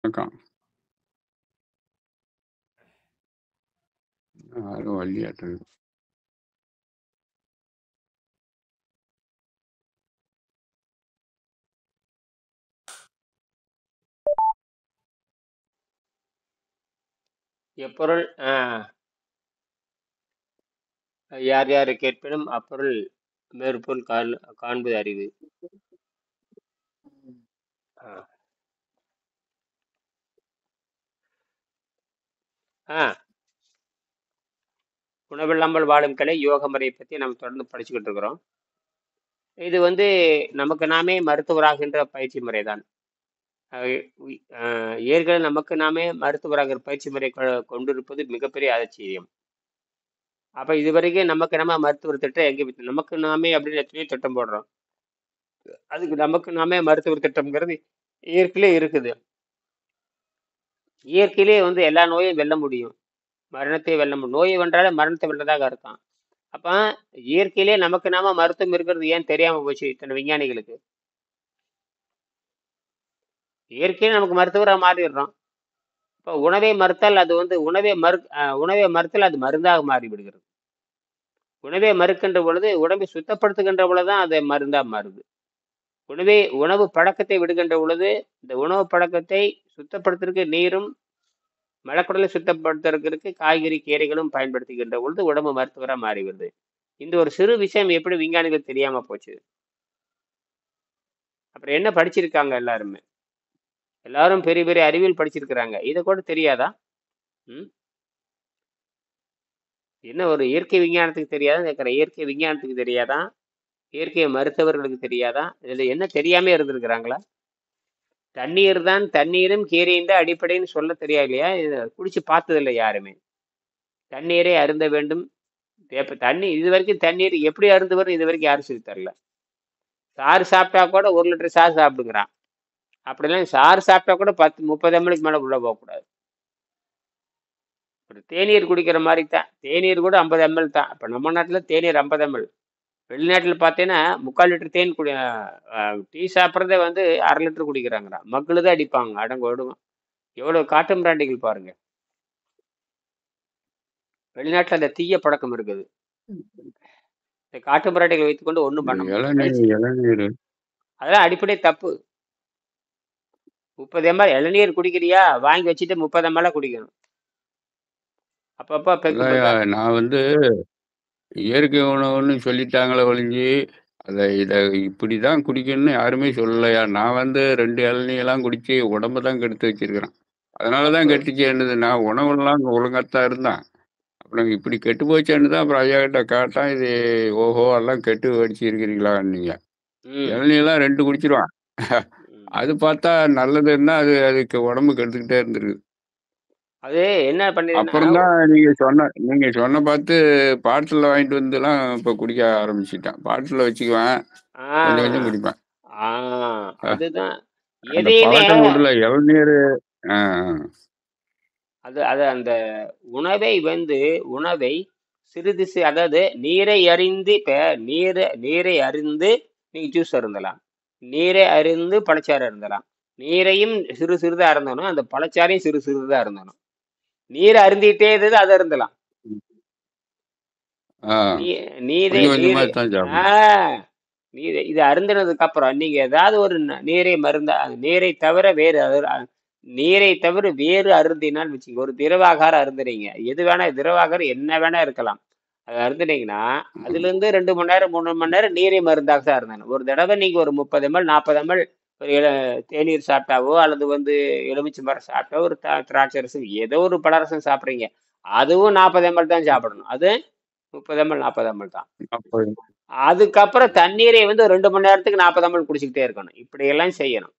வணக்கம். யாரும் வரலையாட்ருக்கு. எப்பொருள் யார் யார் கேட்பினும் அப்பொருள் மேற்பொருள் காண்பது அறிவு. ஆ. ஆ. உணவில்லாமல் வாழும் கலை யோக முறையை பத்தி நம்ம தொடர்ந்து படிச்சுக்கிட்டு இருக்கிறோம். இது நமக்கு நாமே மருத்துவராகின்ற பயிற்சி முறைதான். ஏற்கனவே நமக்கு நாமே மருத்துவராகிற பயிற்சி முறை கொண்டிருப்பது மிகப்பெரிய ஆச்சரியம். அப்ப இதுவரைக்கும் நமக்கு நம்ம மருத்துவர் திட்டம் எங்க நமக்கு நாமே அப்படின்னு எத்தனையோ திட்டம் போடுறோம். அதுக்கு நமக்கு நாமே மருத்துவர் திட்டம்ங்கிறது இயற்கையிலே இருக்குது. இயற்கையிலே எல்லா நோயும் வெல்ல முடியும், மரணத்தை வெல்ல முடியும். நோயை வென்றாலே மரணத்தை வென்றதாக இருக்கான். அப்ப இயற்கையிலே நமக்கு நாம மருத்துவம் இருக்கிறது ஏன் தெரியாம போச்சு இத்தனை விஞ்ஞானிகளுக்கு? இயற்கையிலே நமக்கு மருத்துவராக மாறிடுறோம். இப்போ உணவை மறுத்தால் அது உணவை மறுத்தால் அது மருந்தாக மாறி விடுகிறது. உணவை மறுக்கின்ற பொழுது உடம்பை சுத்தப்படுத்துகின்ற பொழுதுதான் அது மருந்தா மாறுது. உணவு பழக்கத்தை விடுகின்ற பொழுது இந்த உணவு பழக்கத்தை சுத்தப்படுத்துறதுக்கு நீரும் மலக்குடலை சுத்தப்படுத்துறதுக்கு காய்கறி கீரைகளும் பயன்படுத்துகின்ற பொழுது உடம்பு மருத்துவராக மாறி வருது. இந்த ஒரு சிறு விஷயம் எப்படி விஞ்ஞானிகள் தெரியாம போச்சு? அப்புறம் என்ன படிச்சிருக்காங்க? எல்லாரும் பெரிய பெரிய அறிவியல் படிச்சிருக்கிறாங்க, இதை கூட தெரியாதா? என்ன ஒரு இயற்கை விஞ்ஞானத்துக்கு தெரியாதான் கேட்குறேன். இயற்கை விஞ்ஞானத்துக்கு தெரியாதா? இயற்கை மருத்துவர்களுக்கு தெரியாதா? இதுல என்ன தெரியாம இருந்திருக்கிறாங்களா? தண்ணீர் தான், தண்ணீரும் கீரையும் தான் அடிப்படைன்னு சொல்ல தெரியா இல்லையா? இதை குடிச்சு பார்த்ததில்லை யாருமே. தண்ணீரை அருந்த வேண்டும். தண்ணி இது வரைக்கும் தண்ணீர் எப்படி அருந்து வரும் இது வரைக்கும் யாரும் சொல்லி தரல. சாறு சாப்பிட்டா கூட 1 லிட்டர் சாறு சாப்பிடுங்கிறான். அப்படிலாம் சாறு சாப்பிட்டா கூட 10-30 ml மேல உள்ள போகக்கூடாது. ஒரு தேநீர் குடிக்கிற மாதிரி தான். தேநீர் கூட 50 ml தான். இப்போ நம்ம நாட்டில் தேநீர் 50 ml. வெளிநாட்டில் பார்த்தீங்கன்னா 3/4 லிட்டர் தேன் டீ சாப்பிட்றதே 1/2 லிட்டர் குடிக்கிறாங்கடா. மக்கள் தான் அடிப்பாங்க, அடங்க ஓடுவோம். எவ்வளோ காட்டு மிராண்டிகள் பாருங்க. வெளிநாட்டில் அந்த தீய பழக்கம் இருக்குது. இந்த காட்டு மிராண்டிகள் வைத்துக்கொண்டு ஒன்றும் பண்ண முடியாது. அதெல்லாம் அடிப்படை தப்பு. 30 ml இளநீர் குடிக்கிறியா, வாங்கி வச்சுட்டு 30 ml குடிக்கணும். அப்பப்போ நான் இயற்கை உணவுன்னு சொல்லிட்டாங்களே ஒழிஞ்சு இதை இப்படிதான் குடிக்கணும்னு யாருமே சொல்லலையா. நான் 2 இளநீலாம் குடிச்சு உடம்ப தான் கெடுத்து வச்சிருக்கிறேன். அதனாலதான் கெட்டுச்சு என்னது, நான் உணவுலாம் ஒழுங்காத்தான் இருந்தேன். அப்புறம் இப்படி கெட்டு போச்சேன்னு தான் அப்புறம் ஐயா கிட்ட கேட்டான். இது ஓஹோ எல்லாம் கெட்டு வடிச்சு இருக்கிறீங்களா நீங்க? இளநீலாம் 2 குடிச்சிருவான். அது பார்த்தா நல்லதுன்னா அதுக்கு உடம்பு கெடுத்துக்கிட்டே இருந்திருக்கு. அது என்ன பண்ணி அப்புறம் தான் நீங்க சொன்ன பார்த்து பாட்டில் வாங்கிட்டு வந்துலாம் இப்ப குடிக்க ஆரம்பிச்சுட்டேன். பாட்டில் வச்சுக்குவேன், கொஞ்சம் கொஞ்சம் குடிப்பேன். அதுதான் அந்த பழக்கம் விடல. இளநீர் அது அந்த உணவை சிறிது அதாவது நீரை அறிந்து நீரை அறிந்து நீங்க ஜூஸ் அருந்தலாம், நீரை அறிந்து பழச்சாறு அருந்தலாம். நீரையும் சிறு சிறிதா அருந்தணும், அந்த பழச்சாரையும் சிறு சிறிதா அருந்தணும். நீரை அருந்திட்டே இருந்தது அதை அருந்தலாம். இது அருந்தினதுக்கு அப்புறம் நீங்க ஏதாவது ஒரு நீரை தவிர வேறு அருந்தினால் வச்சுங்க. ஒரு திரவாகாரம் அருந்துறீங்க, எது வேணா திரவாகாரம் என்ன வேணா இருக்கலாம், அது அருந்துனீங்கன்னா அதுல இருந்து 2 மணி நேரம் 3 மணி நேரம் நீரை மருந்தாக தான் இருந்தேன். ஒரு தடவை நீங்க ஒரு 30 ml 40 ml ஒரு தேநீர் சாப்பிட்டாவோ அல்லது எலுமிச்சை மரம் சாப்பிட்டோ, ஒரு திராட்சை ரசம் ஏதோ ஒரு பழரசம் சாப்பிட்றீங்க, அதுவும் 40 ml தான் சாப்பிடணும். அது 30 ml 40 ml தான். அதுக்கப்புறம் தண்ணீரை 2 மணி நேரத்துக்கு 40 ml குடிச்சுக்கிட்டே இருக்கணும். இப்படி எல்லாம் செய்யணும்.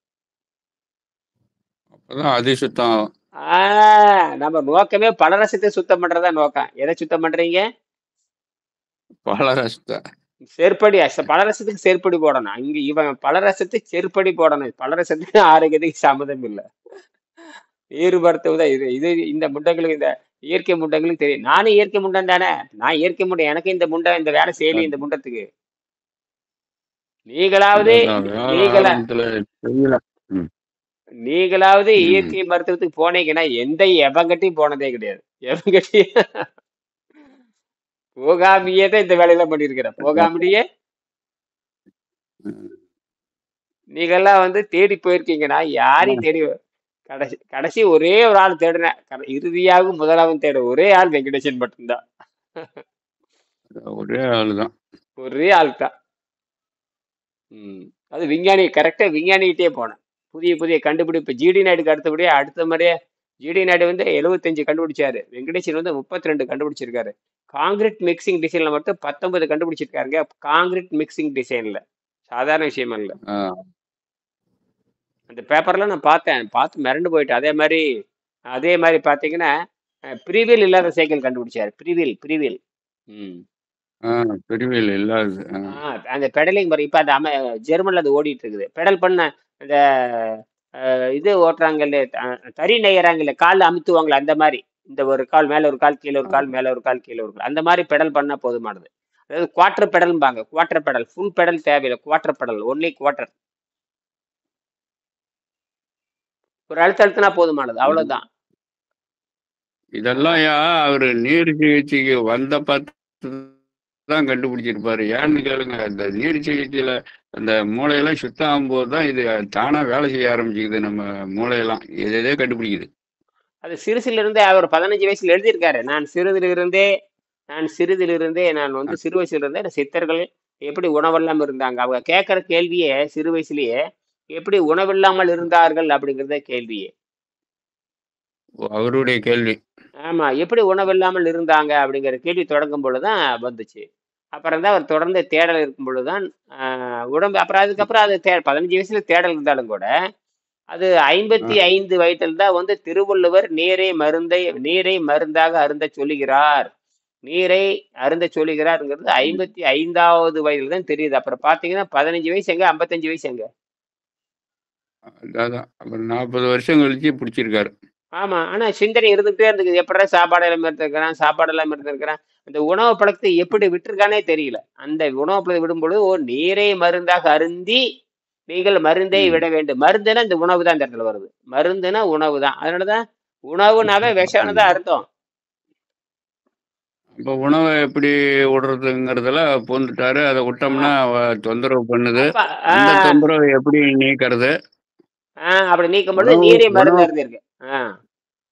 அது சுத்தம். நம்ம நோக்கமே பலரசத்தை சுத்தம் பண்றதா நோக்கம். எதை சுத்தம் பண்றீங்க? பலரசத்தை. செருப்படி பலரசத்துக்கு செருப்படி போடணும். இங்க இவன் பலரசத்துக்கு செருப்படி போடணும். பலரசத்துக்கு ஆரோக்கியத்துக்கு சம்மதம் இல்லை. ஈடுபடுத்துவதா இது இந்த முண்டங்களுக்கு, இந்த இயற்கை முண்டங்களுக்கு தெரியும். நானும் இயற்கை முண்டன் தானே. நான் இயற்கை முண்டன், எனக்கு இந்த முண்டை இந்த வேலை செய்யல. இந்த முண்டத்துக்கு நீங்களாவது நீங்களாவது ம். இயற்கை மருத்துவத்துக்கு போனீங்கன்னா, எவன்கிட்டயும் போனதே கிடையாது. எவன்கிட்டயும் போகாமயே தான் இந்த வேலையெல்லாம் பண்ணியிருக்கிறேன். போகாமலேயே ம். நீங்கலாம் வந்து தேடி போயிருக்கீங்கன்னா, யாரையும் தேடி கடைசி கடைசி ஒரே ஒரு ஆள் தேடுனேன். இறுதியாகவும் முதலாவும் தேட ஒரே ஆள் வெங்கடேசன் மட்டும் தான். ஒரே ஆளு தான். ஒரே ஆள் தான். ம். அது விஞ்ஞானி கரெக்ட்டா விஞ்ஞானிகிட்டயே போனேன். புதிய புதிய கண்டுபிடிப்பு ஜிடி நாயுடுக்கு அடுத்தபடியா அடுத்த முறையே ஜிடி நாயுடு வந்து 75 கண்டுபிடிச்சாரு. வெங்கடேசன் வந்து 32 கண்டுபிடிச்சிருக்காரு. கான்கிரீட் மிக்ஸிங் டிசைன்ல மட்டும் 19 கண்டுபிடிச்சிருக்காருங்க. கான்கிரீட் மிக்ஸிங் டிசைன்ல. சாதாரண விஷயம் அல்ல. ஆ. அந்த பேப்பர்லாம் நான் பார்த்தேன். பார்த்து மிரண்டு போயிட்டேன். அதே மாரி பார்த்தீங்கன்னா, ப்ரீவீல் இல்லாத சைக்கிள் கண்டுபிடிச்சாரு. ப்ரீவீல். ம். ஆ. பிரிவில் இல்லாதது. ஆ. ஆ அந்த பெடலிங் பாரு இப்ப அந்த ஜெர்மன்ல அது ஓடிட்டு இருக்குது. பெடல் பண்ண அந்த இது ஓட்டுறாங்கல்ல, தறி நெய்யறாங்கல்ல, கால்ல அமுத்துவாங்கல்ல அந்த மாரி. இந்த ஒரு கால் மேல ஒரு கால், கீழ ஒரு கால், மேல ஒரு கால், கீழ ஒரு கால். அந்த மாரி பெடல் பண்ணா போதுமானது. அதாவது குவார்டர் பெடல்ம்பாங்க. Quarter pedal. ஃபுல் பெடல் தேவையில்ல. Quarter pedal. Only quarter. ஒரு அழுத்த அழுத்தினா போதுமானது. இது அவ்வளவுதான். இதெல்லாம் ஆ அவரு நீர் சிகிச்சைக்கு வந்த பார்த்து தான் கண்டுபிடிச்சிருப்பாரு. ஏன்னு கேளுங்க, அந்த நீர் சிகிச்சையில அந்த மூளையெல்லாம் சுத்தம் ஆகும்போது தான் இது தானா வேலை செய்ய ஆரம்பிச்சுக்குது. நம்ம மூளையெல்லாம் எதோ கண்டுபிடிக்குது. அது சிறுசிலிருந்தே அவர் 15 வயசுல எழுதியிருக்காரு. நான் வந்து அ- சிறு வயசுல இருந்தே இந்த சித்தர்கள் எப்படி உணவில்லாம இருந்தாங்க. அவங்க கேட்கிற கேள்வியே சிறு வயசுலயே எப்படி உணவில்லாமல் இருந்தார்கள் அப்படிங்கிறத கேள்வியே. அவருடைய கேள்வி. ஆமா. எப்படி உணவில்லாமல் இருந்தாங்க அப்படிங்கிற கேள்வி தொடங்கும் பொழுதுதான் வந்துச்சு. அப்புறம் தான் அவர் தொடர்ந்து தேடல் இருக்கும் பொழுதுதான் உடம்பு அப்புறம் அதுக்கப்புறம் அது 15 வயசுல தேடல் இருந்தாலும் கூட அது ஆ, 55 வயதில் தான் வந்து திருவள்ளுவர் நீரை மருந்தாக அருந்தச் சொல்லுகிறார். நீரை அருந்தச் சொல்லுகிறார்ங்கிறது ம். 55வது வயதில தான் தெரியுது. அப்புறம் பார்த்தீங்கன்னா 15 வயசு எங்க? 55 வயசு எங்க? அதான் அப்புறம் 40 வருஷம் கழிச்சு பிடிச்சிருக்காரு. ஆமா. ஆனா சிந்தனை இருந்துகிட்டே இருந்துக்குது. எப்படிடா சாப்பாடு இல்லாம இருந்திருக்கிறான், சாப்பாடு இல்லாம இருந்திருக்கிறான். அந்த உணவு பழக்கத்தை எப்படி விட்டுருக்கானே தெரியல. அந்த உணவு பழக்கத்தை விடும்பொழுது, நீரை மருந்தாக அருந்தி நீங்கள் மருந்தை ம். விட வேண்டும். மருந்துன்னா இந்த உணவு தான் இந்த இடத்துல வருது. மருந்துன்னா உணவு தான். அதனால தான் உணவுனாவே விஷம்னு தான் ம். அர்த்தம். அப்ப உணவ எப்படி விடுறதுங்கிறதுல பூந்துட்டாரு. அத ஆ விட்டோம்னா தொந்தரவு பண்ணுது. அப்ப ஆ அந்த தொந்தரவு எப்படி நீக்கிறது? அப்படி நீக்கும்பொழுது உணவு நீரை மருந்து உணவு அருந்திருக்கு. ஆ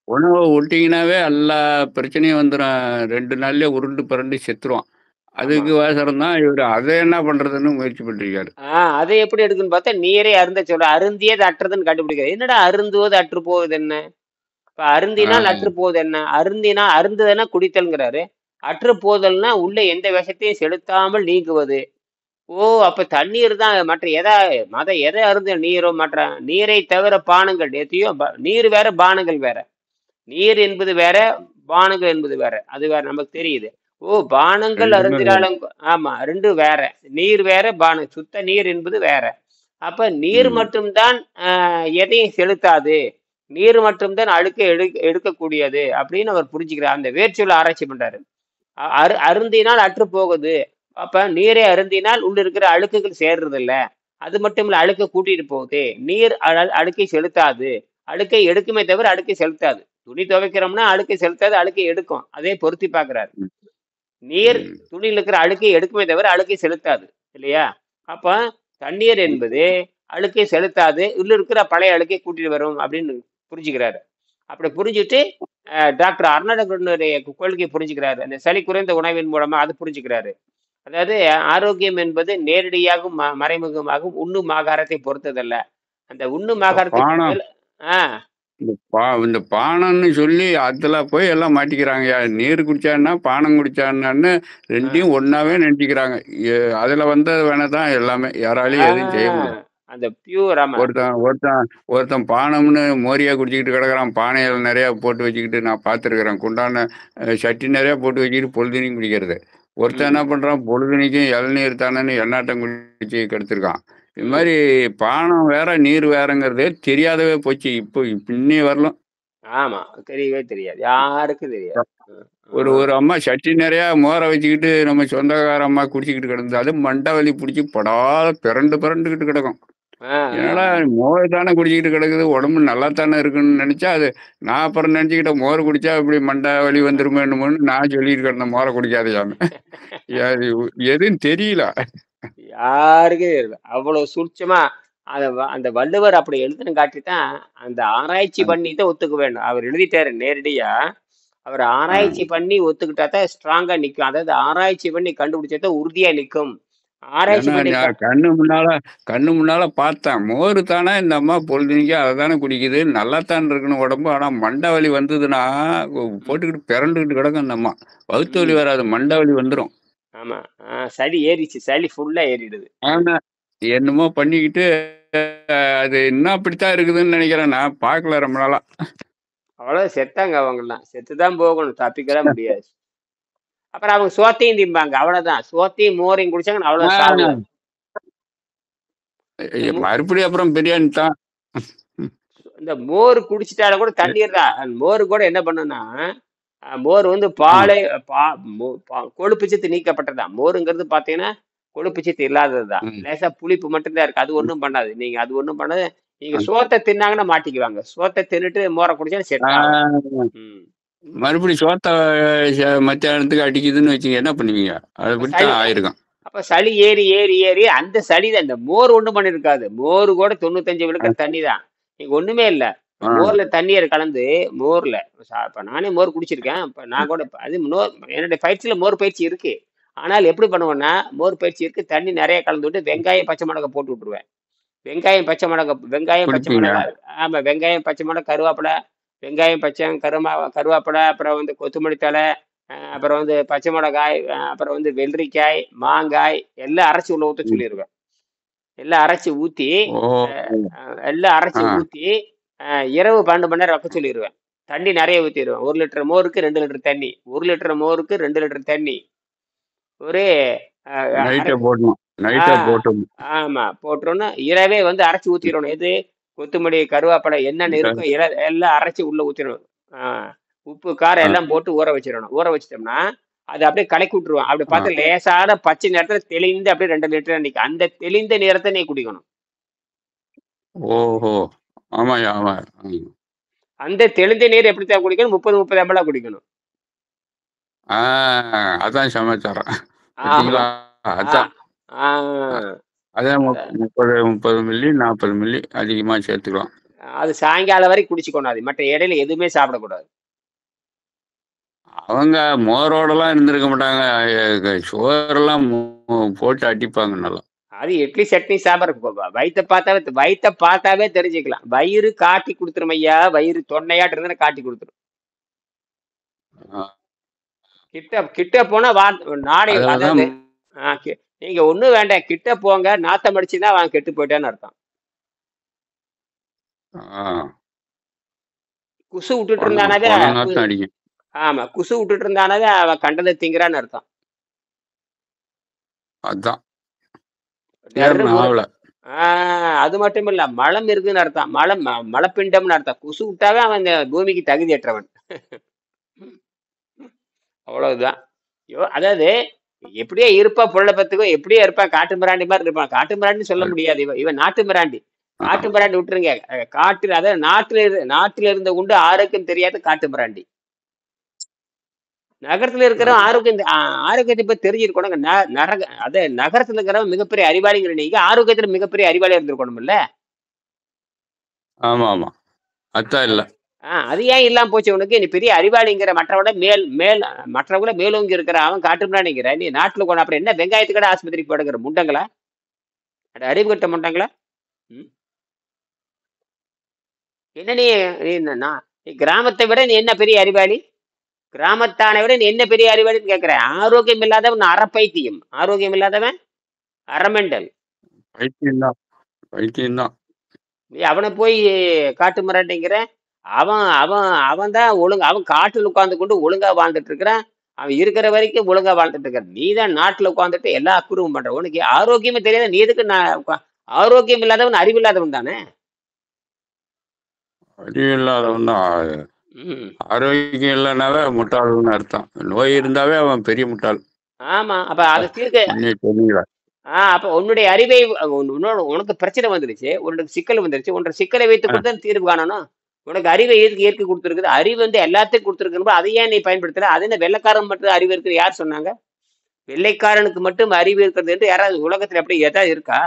உணவ விட்டீங்கன்னாவே எல்லா பிரச்சனையும் வந்துரும். 2 நாள்லயே உருண்டு பிரண்டு செத்துருவான். ஆமா. அதுக்கு அவசரம் தான் இவரு அத என்ன பண்றதுன்னு முயற்சி பண்ணிருக்காரு. அதை எப்படி எடுக்குன்னு பார்த்தா, நீரை அருந்த சொல்ற. அருந்தியது அற்றதுன்னு கண்டுபிடிக்கிறது. என்னடா அருந்துவது அற்று போவது என்ன? இப்ப அருந்தினால் ஆ. அற்று போவது என்ன? அருந்துதல்னா குடித்தல்ங்கிறாரு. அற்று போதல்னா உள்ள எந்த விஷத்தையும் செலுத்தாமல் நீங்குவது. ஓ! அப்ப தண்ணீர் தான் எதை அருந்த நீரோ மற்ற நீரை தவிர பானங்கள் எதையோ நீர் வேற, பானங்கள் வேற. நீர் என்பது வேற, பானங்கள் என்பது வேற. அது வேற நமக்கு தெரியுது. ஓ! பானங்கள் 2மே வேற. அருந்தினாலும் ஆமா 2ம் வேற. நீர் வேற, சுத்த நீர் என்பது வேற. அப்ப நீர் ம். மட்டும் தான் எதையும் செலுத்தாது. நீர் மட்டும் தான் அழுக்க எடுக்கக்கூடியது அப்படின்னு அவர் புரிஞ்சுக்கிறார். அந்த வேர்ச்சொல்ல ஆராய்ச்சி பண்றாரு. அருந்தினால் அற்று போகுது. அப்ப நீரை அருந்தினால் உள்ள இருக்கிற அழுக்குகள் சேர்றது இல்ல. அது மட்டும் இல்ல அழுக்க கூட்டிட்டு போகுது. நீர் அழுக்கை செலுத்தாது. அழுக்கை எடுக்குமே தவிர அழுக்கை செலுத்தாது. துணி துவைக்கிறோம்னா அழுக்கை செலுத்தாது, அழுக்கை எடுக்கும். அதே பொருத்தி பார்க்கிறாரு. ம். நீர் ம். துணியில இருக்கிற அழுக்கை எடுக்குமே தவிர அழுக்கை செலுத்தாது. இல்லையா? அப்ப தண்ணீர் என்பது அழுக்கை செலுத்தாது. உள்ள இருக்கிற பழைய அழுக்கை கூட்டிட்டு வரும் அப்படின்னு புரிஞ்சுக்கிறாரு. அப்படி புரிஞ்சுட்டு டாக்டர் அர்னால்டுடைய கொள்கையை புரிஞ்சுக்கிறாரு. அந்த சளி குறைந்த உணவின் மூலமா அது புரிஞ்சுக்கிறாரு. அதாவது ஆரோக்கியம் என்பது நேரடியாகவும் மறைமுகமாகவும் உண்ணும் ஆகாரத்தை பொறுத்ததல்ல. அந்த உண்ணும் இப்ப ஆகாரத்தை பானம் பொறுத்தவரை ஆ இந்த பானம்னு சொல்லி அதுல போய் எல்லாம் மாட்டிக்கிறாங்கய்யா. நீர் குடிச்சான்னா, பானம் குடிச்சான்னான்னு ஆ 2யும் ஒண்ணாவே நெனச்சுக்கிறாங்க. அதுல வந்தது வேணா தான் எல்லாமே. யாராலயும் எதுவும் செய்ய ஆ முடியாது. அந்த பியூர் ஆமா. ஒருத்தன் ஒருத்தன் ஒருத்தன் பானம்னு மோரியா குடிச்சுக்கிட்டு கிடக்குறான். பானையில நெறையா போட்டு வச்சுக்கிட்டு நான் பார்த்துருக்கிறேன். குண்டான சட்டி நெறையா போட்டு வச்சுக்கிட்டு பொழுதனைக்கும் குடிக்கிறது. ஒருத்தன் என்ன ம், பண்றான், பொழுதனைக்கும் இளநீர் தானேன்னு எண்ணாட்டம் குடிச்சு கெடுத்துருக்கான். இது ம். மாரி பானம் வேற, நீர் வேறங்கிறதே தெரியாதவே போச்சு. இப்போ இன்னி வரலும். ஆமா. தெரியவே தெரியாது. யாருக்கும் தெரியாது. ஒரு ஆ. ஒரு அம்மா சட்டி நெறையா மோர வச்சுக்கிட்டு நம்ம சொந்தக்கார அம்மா குடிச்சுக்கிட்டு கிடந்தது. அது மண்டை வலி புடிச்சு படாத பெரண்டு பெரண்டுகிட்டு கிடக்கும். ஆ, ஆ, என்னடா ஆ. மோர் தானே குடிச்சிக்கிட்டு கிடக்குது, உடம்பு நல்லா தானே இருக்குன்னு நெனச்சா, அது நான் அப்புறம் நெனச்சுக்கிட்டேன், மோர் குடிச்சா இப்படி மண்டை வலி வந்துருமோ என்னமோன்னு நான் சொல்லிட்டு கிடந்தேன், மோர குடிக்காதயான்னு. அது எதுவும் தெரியல. யாருக்கும் தெரியல. அவ்வளவு சூட்சமா அந்த வள்ளுவர் அப்படி எழுதுனங்காட்டி தான், அந்த ஆராய்ச்சி அ, பண்ணி தான் ஒத்துக்க வேணும். அவர் எழுதிட்டாரு நேரடியா. அவர் ஆ. ஆராய்ச்சி பண்ணி ஒத்துக்கிட்டா தான் ஸ்ட்ராங்கா நிக்கும். அதாவது ஆராய்ச்சி பண்ணி கண்டுபிடிச்சா தான் உறுதியா நிக்கும். ஆராய்ச்சி ஏன்னா பண்ணி நான் கண்ணு முன்னால பார்த்தேன். மோரு தானே இந்த அம்மா பொழுதன்னைக்கும் அத தானே குடிக்குது. நல்லாத்தான் இருக்கணும் உடம்பு. ஆனா மண்டை வலி வந்ததுன்னா, ம், போட்டுக்கிட்டு பெரண்டுகிட்டு கிடக்கும் அந்த அம்மா. வயித்து வலி ம். வராது, மண்டை வலி வந்துரும். ஆமா. சளி ஏறிச்சு. சளி ஃபுல்லா ஏறிடுது. ஆனா, என்னமோ பண்ணிக்கிட்டு அது இன்னும் அப்படித்தான் இருக்குதுன்னு நெனைக்கிறேன். நான் பார்க்கல ரொம்ப நாளா. அவ்வளவு செத்தாங்க அவங்கலாம். செத்து தான் போகணும். தப்பிக்கலாம் முடியாது. அப்புறம் அவங்க சோத்தையும் திம்பாங்க. அவ்வளவுதான். சோத்தையும் மோரையும் குடிச்சாங்கன்னா அவ்வளவு சாவு. ஆ இந்த மறுபடியும் அப்புறம் பிரியாணி தான். இந்த மோர் குடிச்சிட்டாலும் கூட தண்ணீர் தான். அந்த மோர் கூட என்ன பண்ணும்னா, மோர் வந்து ம், பாலே பா மொ பா கொழுப்பு சத்து நீக்கப்பட்டதுதான். மோருங்கிறது பார்த்தீங்கன்னா, கொழுப்பு சத்து இல்லாதது தான். ம், லேசா புளிப்பு மட்டும் தான் இருக்கு. அது ஒண்ணும் பண்ணாது. நீங்க அது ஒண்ணும் பண்ணாது. நீங்க ம். சோத்த தின்னாங்கன்னா மாட்டிக்குவாங்க. சோத்த தின்னுட்டு மோர குடிச்சா ஆ செட் ஆகும். ம். மறுபடியும் சோத்த மத்தியானத்துக்கு அடிக்குதுன்னு வச்சுங்க என்ன பண்ணுவீங்க? அப்ப அப்படித்தான் சளி ஆயிருக்கும். அப்ப சளி ஏறி, ஏறி, ஏறி அந்த சளி தான். இந்த மோர் ஒண்ணும் பண்ணியிருக்காது. மோரு கூட 95 அ, விழுக்காடு தண்ணி தான். இங்க ஒண்ணுமே இல்ல. இப்ப ஆ, மோர்ல தண்ணீர கலந்து மோர்ல இப்ப நானே மோர் குடிச்சிருக்கேன். இப்ப நான் கூட அது என்னுடைய பயிற்சியில மோர் பயிற்சி இருக்கு. ஆனால் எப்படி பண்ணுவேன்னா, மோர் பயிற்சி இருக்கு. தண்ணி நெறைய கலந்து விட்டு வெங்காயம், பச்சை மிளகாய் போட்டு விட்டுருவேன். வெங்காயம், பச்சை குடிப்பீங்க. மிளகாய் ஆமா. வெங்காயம், பச்சை மிளகாய், கருவேப்பில, வெங்காயம், பச்சை கருவேப்பில, அப்புறம் வந்து கொத்தமல்லி தழை, அப்புறம் வந்து பச்சை மிளகாய், அப்புறம் வந்து வெள்ளரிக்காய், மாங்காய் எல்லாம் அரைச்சு உள்ள ஊத்த ம். சொல்லிருவேன். எல்லாம் அரைச்சு ஊத்தி, ஓ! அ அ எல்லாம் அரைச்சு ஆ, ஊத்தி, இரவு 12 மணி நேரம் வைக்க சொல்லிருவேன். தண்ணி நெறைய ஊத்திருவேன். 1 லிட்டர் மோருக்கு 2 லிட்டர் தண்ணி. 1 லிட்டர் மோருக்கு 2 லிட்டர் தண்ணி. ஒரு அ அரை நைட்டே போடணும். ஆ, நைட்டே போட்டுடணும். ஆமா. போட்டுறோம்னா, இரவே வந்து அரைச்சு ஊத்திரணும். எது? கொத்தமல்லி, கருவேப்பிலை என்னென்ன இருக்கோ ம். எல்லாம் அரைச்சு உள்ள ஊத்திரணும். ஆ. உப்பு, காரம் ஆ, எல்லாம் போட்டு ஊற வச்சிரணும். ஊற வச்சுட்டோம்னா, அத அப்படியே கலக்கி விட்டுருவோம். அப்படி ஆ. பார்த்தா லேசான பச்சை நிறத்துல தெளிந்து அப்படியே 2 லிட்டரா நிக்கும். அந்த தெளிந்த நீரத்த நீ குடிக்கணும். ஓஹோ! ஆமாய்யா, ஆமா. ம். அந்த தெளிந்த நீர் எப்படித்தான் குடிக்கணும்? 30, 30 எம்எல்லா குடிக்கணும். ஆ அதான் சமாச்சாரம். ஆமா. பார்த்தீங்களா? ஆ, அதான். ஆ. அ அதான் அத 30 மில்லி, 40 மில்லி அதிகமா சேர்த்துக்கலாம். அது சாயங்காலம் வரைக்கும் குடிச்சுக்கணும் அது. மற்ற இடையில எதுவுமே சாப்பிடக்கூடாது. அவங்க மோரோடலாம் இருந்திருக்க மாட்டாங்க. சோறெல்லாம் போட்டு அடிப்பாங்க நல்லா. அது இட்லி, சட்னி, சாம்பார் வயித்த பார்த்தாவே தெரிஞ்சுக்கலாம். வயிறு காட்டி குடுத்துரும் ஐயா. வயிறு தொன்னையாட்டு இருந்ததுன்னா காட்டி குடுத்துரும். ஆ கிட்ட கிட்ட போனா நாடி அதுல தான் அதாவது ஆ கி நீங்க ஒண்ணும் வேண்டாம். கிட்ட போங்க. நாத்தம் அடிச்சுன்னா அவன் கெட்டு போயிட்டான்னு அர்த்தம். ஆ குசு விட்டுட்டு கொன இருந்தானாவே கு கொனங்காட்டம் அடிக்கும். ஆமா. குசு விட்டுட்டு இருந்தானாவே அவன் கண்டத திங்கிறான்னு அர்த்தம். அதான். டர்ரு ஜீரணம் முரு ஆவல. ஆ அது மட்டும் இல்ல. மலம் இருக்குன்னு அர்த்தம். மலப்பிண்டம்னு அர்த்தம். குசு விட்டாவே அவன் இந்த பூமிக்கு தகுதியற்றவன். அவ்வளவுதான். அதாவது எப்படியோ இருப்பான் புள்ள பெத்துக்கும் எப்படியோ இருப்பான் காட்டு மிராண்டி மாதிரி இருப்பான். காட்டு மிராண்டின்னு சொல்ல அது முடியாது. இவன் நாட்டு மிராண்டி. ஆ காட்டு மிராண்டி விட்டுருங்க. காட்டில் அதாவது நாட்டில் இருந்த உண்டு ஆரோக்கியம் தெரியாத காட்டு மிராண்டி. நகரத்துல இருக்கிறவன் அது ஆரோக்கியத்தை பத்தி தெரிஞ்சிருக்கணுங்க. அது நகரத்துல இருக்கிறவன் மிகப்பெரிய அறிவாளிங்கிற நீங்க ஆரோக்கியத்துல மிகப்பெரிய அறிவாளியா இருந்திருக்கணும்ல. ஆமா, ஆமா. அதான் இல்ல. அது ஏன் இல்லாம போச்சு உனக்கு? நீ பெரிய அறிவாளிங்கிற மற்றவட மேல் மேல் மற்றவங்கள மேலோங்கி இருக்கிற அவன் காட்டு மிராண்டிங்கிற நீ நாட்டுல கொண்டு அப்புறம் என்ன வெங்காயத்துக்கடை ஆஸ்பத்திரிக்கு போடுங்கிற முண்டங்களா? அட அறிவு கட்ட முண்டங்களா? ம். என்ன நீ நீ நீ கிராமத்தை விட நீ என்ன பெரிய அறிவாளி? கிராமத்தானை விட நீ என்ன பெரிய அறிவாளின்னு கேட்கிறேன். ஆரோக்கியம் இல்லாதவன் அறப்பைத்தியம். ஆரோக்கியம் இல்லாதவன் அரமெண்டல். பைத்தியம் தான். பைத்தியம் தான். நீ அவன போய் காட்டு மிராண்டிங்கிற? அவன் அவன் அவன் தான் ஒழுங்கா அவன் காட்டுல உட்கார்ந்து கொண்டு ஒழுங்கா வாழ்ந்துட்டு இருக்கிறான். அவன் இருக்கிற வரைக்கும் ஒழுங்கா வாழ்ந்துட்டு இருக்க. நீ தான் நாட்டுல உட்கார்ந்துட்டு எல்லா அக்குறும் பண்ற. உனக்கு ஆரோக்கியமே தெரியாத நீ எதுக்கு ஆரோக்கியம் இல்லாதவன் அறிவில்லாதவன் தானே. அறிவு இல்லாதவன் தான். ம். ஆரோக்கியம் இல்லைனாவே முட்டாள்ன்னு அர்த்தம். நோய் இருந்தாவே அவன் பெரிய முட்டாள். ஆமா. அப்ப அதை தீர்க்க உண்மைய சொன்னீங்களே. அப்ப உன்னுடைய அறிவை உனக்கு பிரச்சனை வந்துருச்சு. உனக்கு சிக்கல் வந்துருச்சு. உன்னோட சிக்கலை வைத்துக் அ கொண்டு தான் தீர்வு காணணும். உனக்கு அறிவை எதுக்கு இயற்கை குடுத்திருக்குது? அறிவு வந்து எல்லாத்துக்கும் குடுத்திருக்கும்போது, அதை ஏன் நீ பயன்படுத்தல? அது என்ன வெள்ளைக்காரன் மட்டும் அறிவு இருக்குன்னு யார் சொன்னாங்க? வெள்ளைக்காரனுக்கு மட்டும் அறிவு இருக்கிறது என்று யாராவது உலகத்துல அப்படி ஏதாவது இருக்கா?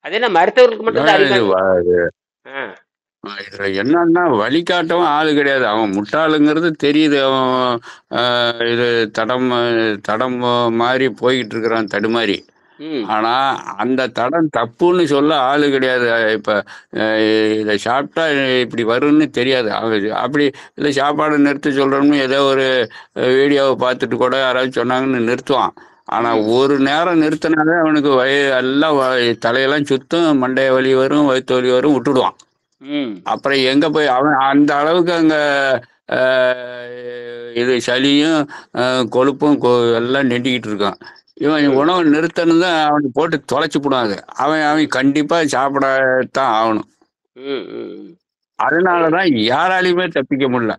அது என்ன மருத்துவர்களுக்கு மட்டும் தான் அதான் இது அறிவு? ஆ. இதுல என்னன்னா வழிகாட்டவும் ஆளு கிடையாது. அவன் முட்டாளுங்கிறது தெரியுது. அவன் இது தடம் தடம் மாறி போய்கிட்டு இருக்கிறான் தடுமாறி. ம். ஆனா, அந்த தடம் தப்புன்னு சொல்ல ஆளு கிடையாது. இப்ப அ இத சாப்பிட்டா இப்படி வரும்னு தெரியாது. அப்படி இல்ல சாப்பாட நிறுத்த சொல்றோம்னு ஏதோ ஒரு வீடியோவ பார்த்துட்டு கூட யாராவது சொன்னாங்கன்னு நிறுத்துவான். ஆனா, ம். ஒரு நேரம் நிறுத்தினாலே அவனுக்கு எல்லாம் தலையெல்லாம் சுத்தும், மண்டைய வலி வரும், வயித்து வலி வரும், விட்டுடுவான். ம். அப்புறம் எங்க போய் அவன் அந்த அளவுக்கு அங்க அ இது சளியும், அ கொழுப்பும் எல்லாம் நெண்டிக்கிட்டு இருக்கான். இவன் ம். உணவ நிறுத்தணும் தான் அவனுக்கு போட்டு தொலைச்சுப்புடும் அது. அவன் ம். அவன் கண்டிப்பா சாப்பிடத்தான் ஆகணும். ம். ம். அதனால அது தான் யாராலயுமே தப்பிக்க முடியல.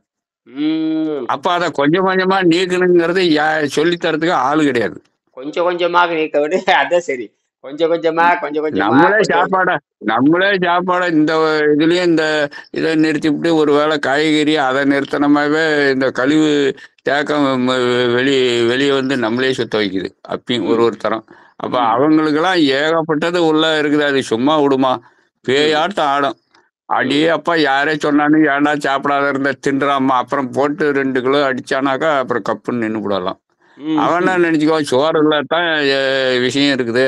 ம். அப்ப அத கொஞ்சம் கொஞ்சமா நீக்கணுங்கிறது சொல்லி தர்றதுக்கு ஆளு கிடையாது. கொஞ்சம் கொஞ்சமாக நீக்க விடு. அதான் சரி. கொஞ்சம் கொஞ்சமா, கொஞ்சம் கொஞ்சமா, நம்மளே கொஞ்சம் கொஞ்சம். சாப்பாட நம்மளே சாப்பாட இந்த இதுலயும் இந்த இத நிறுத்திப்புட்டு ஒரு வேளை காய்கறி அத நிறுத்தனமாவே இந்த கழிவு தேக்கம் வெளி வெளிய வந்து நம்மளே சுத்த வைக்குது. அப்பயும் ஒரு ம். ஒரு தரம். அப்ப ம். அவங்களுக்கெல்லாம் ஏகப்பட்டது உள்ள இருக்குது. அது சும்மா விடுமா? ம். பேயாட்டம் ஆடும். அடே ம். அப்பா! யாரோ சொன்னானு ஏன்டா சாப்பிடாத இருந்த தின்றாம்மா. அப்புறம் போட்டு 2 கிலோ அடிச்சானாக்கா, அப்புறம் கப்புன்னு நின்னுபுடலாம். ம். அவன் என்ன ம். நெனச்சுக்குவான், சோறுல தான் விஷயம் இருக்குது.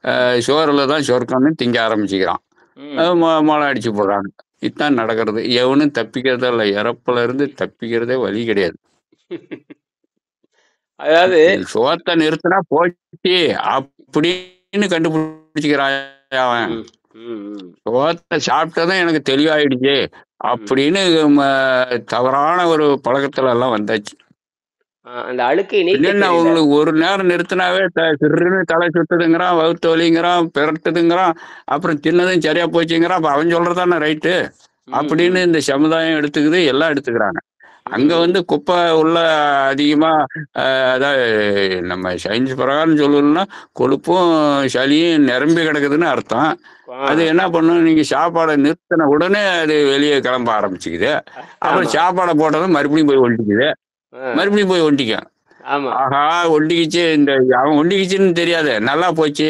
ம். சோறுல தான் சொர்க்கம்ன்னு திங்க ஆரம்பிச்சுக்கிறான். ம். மொள அடிச்சு போடுறாங்க. இதான் நடக்கிறது. எவனும் தப்பிக்கிறதே இல்ல. இறப்புல இருந்து தப்பிக்கிறதே வழி கிடையாது. அதாவது சோத்த நிறுத்துனா போச்சு அப்படின்னு கண்டுபிடிச்சுக்கிறான் அவன். ம். ம். ம். சோத்த சாப்பிட்டதும் எனக்கு தெளிவாயிடுச்சு. ம். அப்படின்னு ம தவறான ஒரு பழக்கத்துல எல்லாம் வந்தாச்சு. அந்த அழுக்கை நீக்க என்னென்ன தெரியல. அவங்களுக்கு ஒரு நேரம் நிறுத்தினாவே கிர்ருன்னு தலை சுத்துதுங்கிறான், வவுத்து வலிங்கிறான், பெரட்டுதுங்கிறான், அப்புறம் தின்னதும் சரியா போச்சுங்கிறான். அப்ப அவன் சொல்றதுதானே ரைட்டு. ம். அப்படின்னு ம். இந்த சமுதாயம் எடுத்துக்குது, எல்லாம் எடுத்துக்கிறாங்க. அங்க ம். வந்து குப்பை உள்ள அதிகமா அதாவது நம்ம சயின்ஸ் பிரகாரம் சொல்லணும்னா, கொழுப்பும், சளியும் நிரம்பி கிடக்குதுன்னு அர்த்தம். ஆ. அது என்ன பண்ணும், நீங்க சாப்பாட நிறுத்தின உடனே அது வெளிய கிளம்ப ஆரம்பிச்சுக்குது. அப்புறம் ஆமா. சாப்பாட போட்டதும் மறுபடியும் போய் ஒட்டிக்குது. ஆ. மறுபடியும் போய் ஒட்டிக்கும். ஆமா. ஆஹா! ஒட்டிக்கிச்சு. அவன் ஒட்டிக்கிச்சுன்னு தெரியாது. நல்லா போச்சு.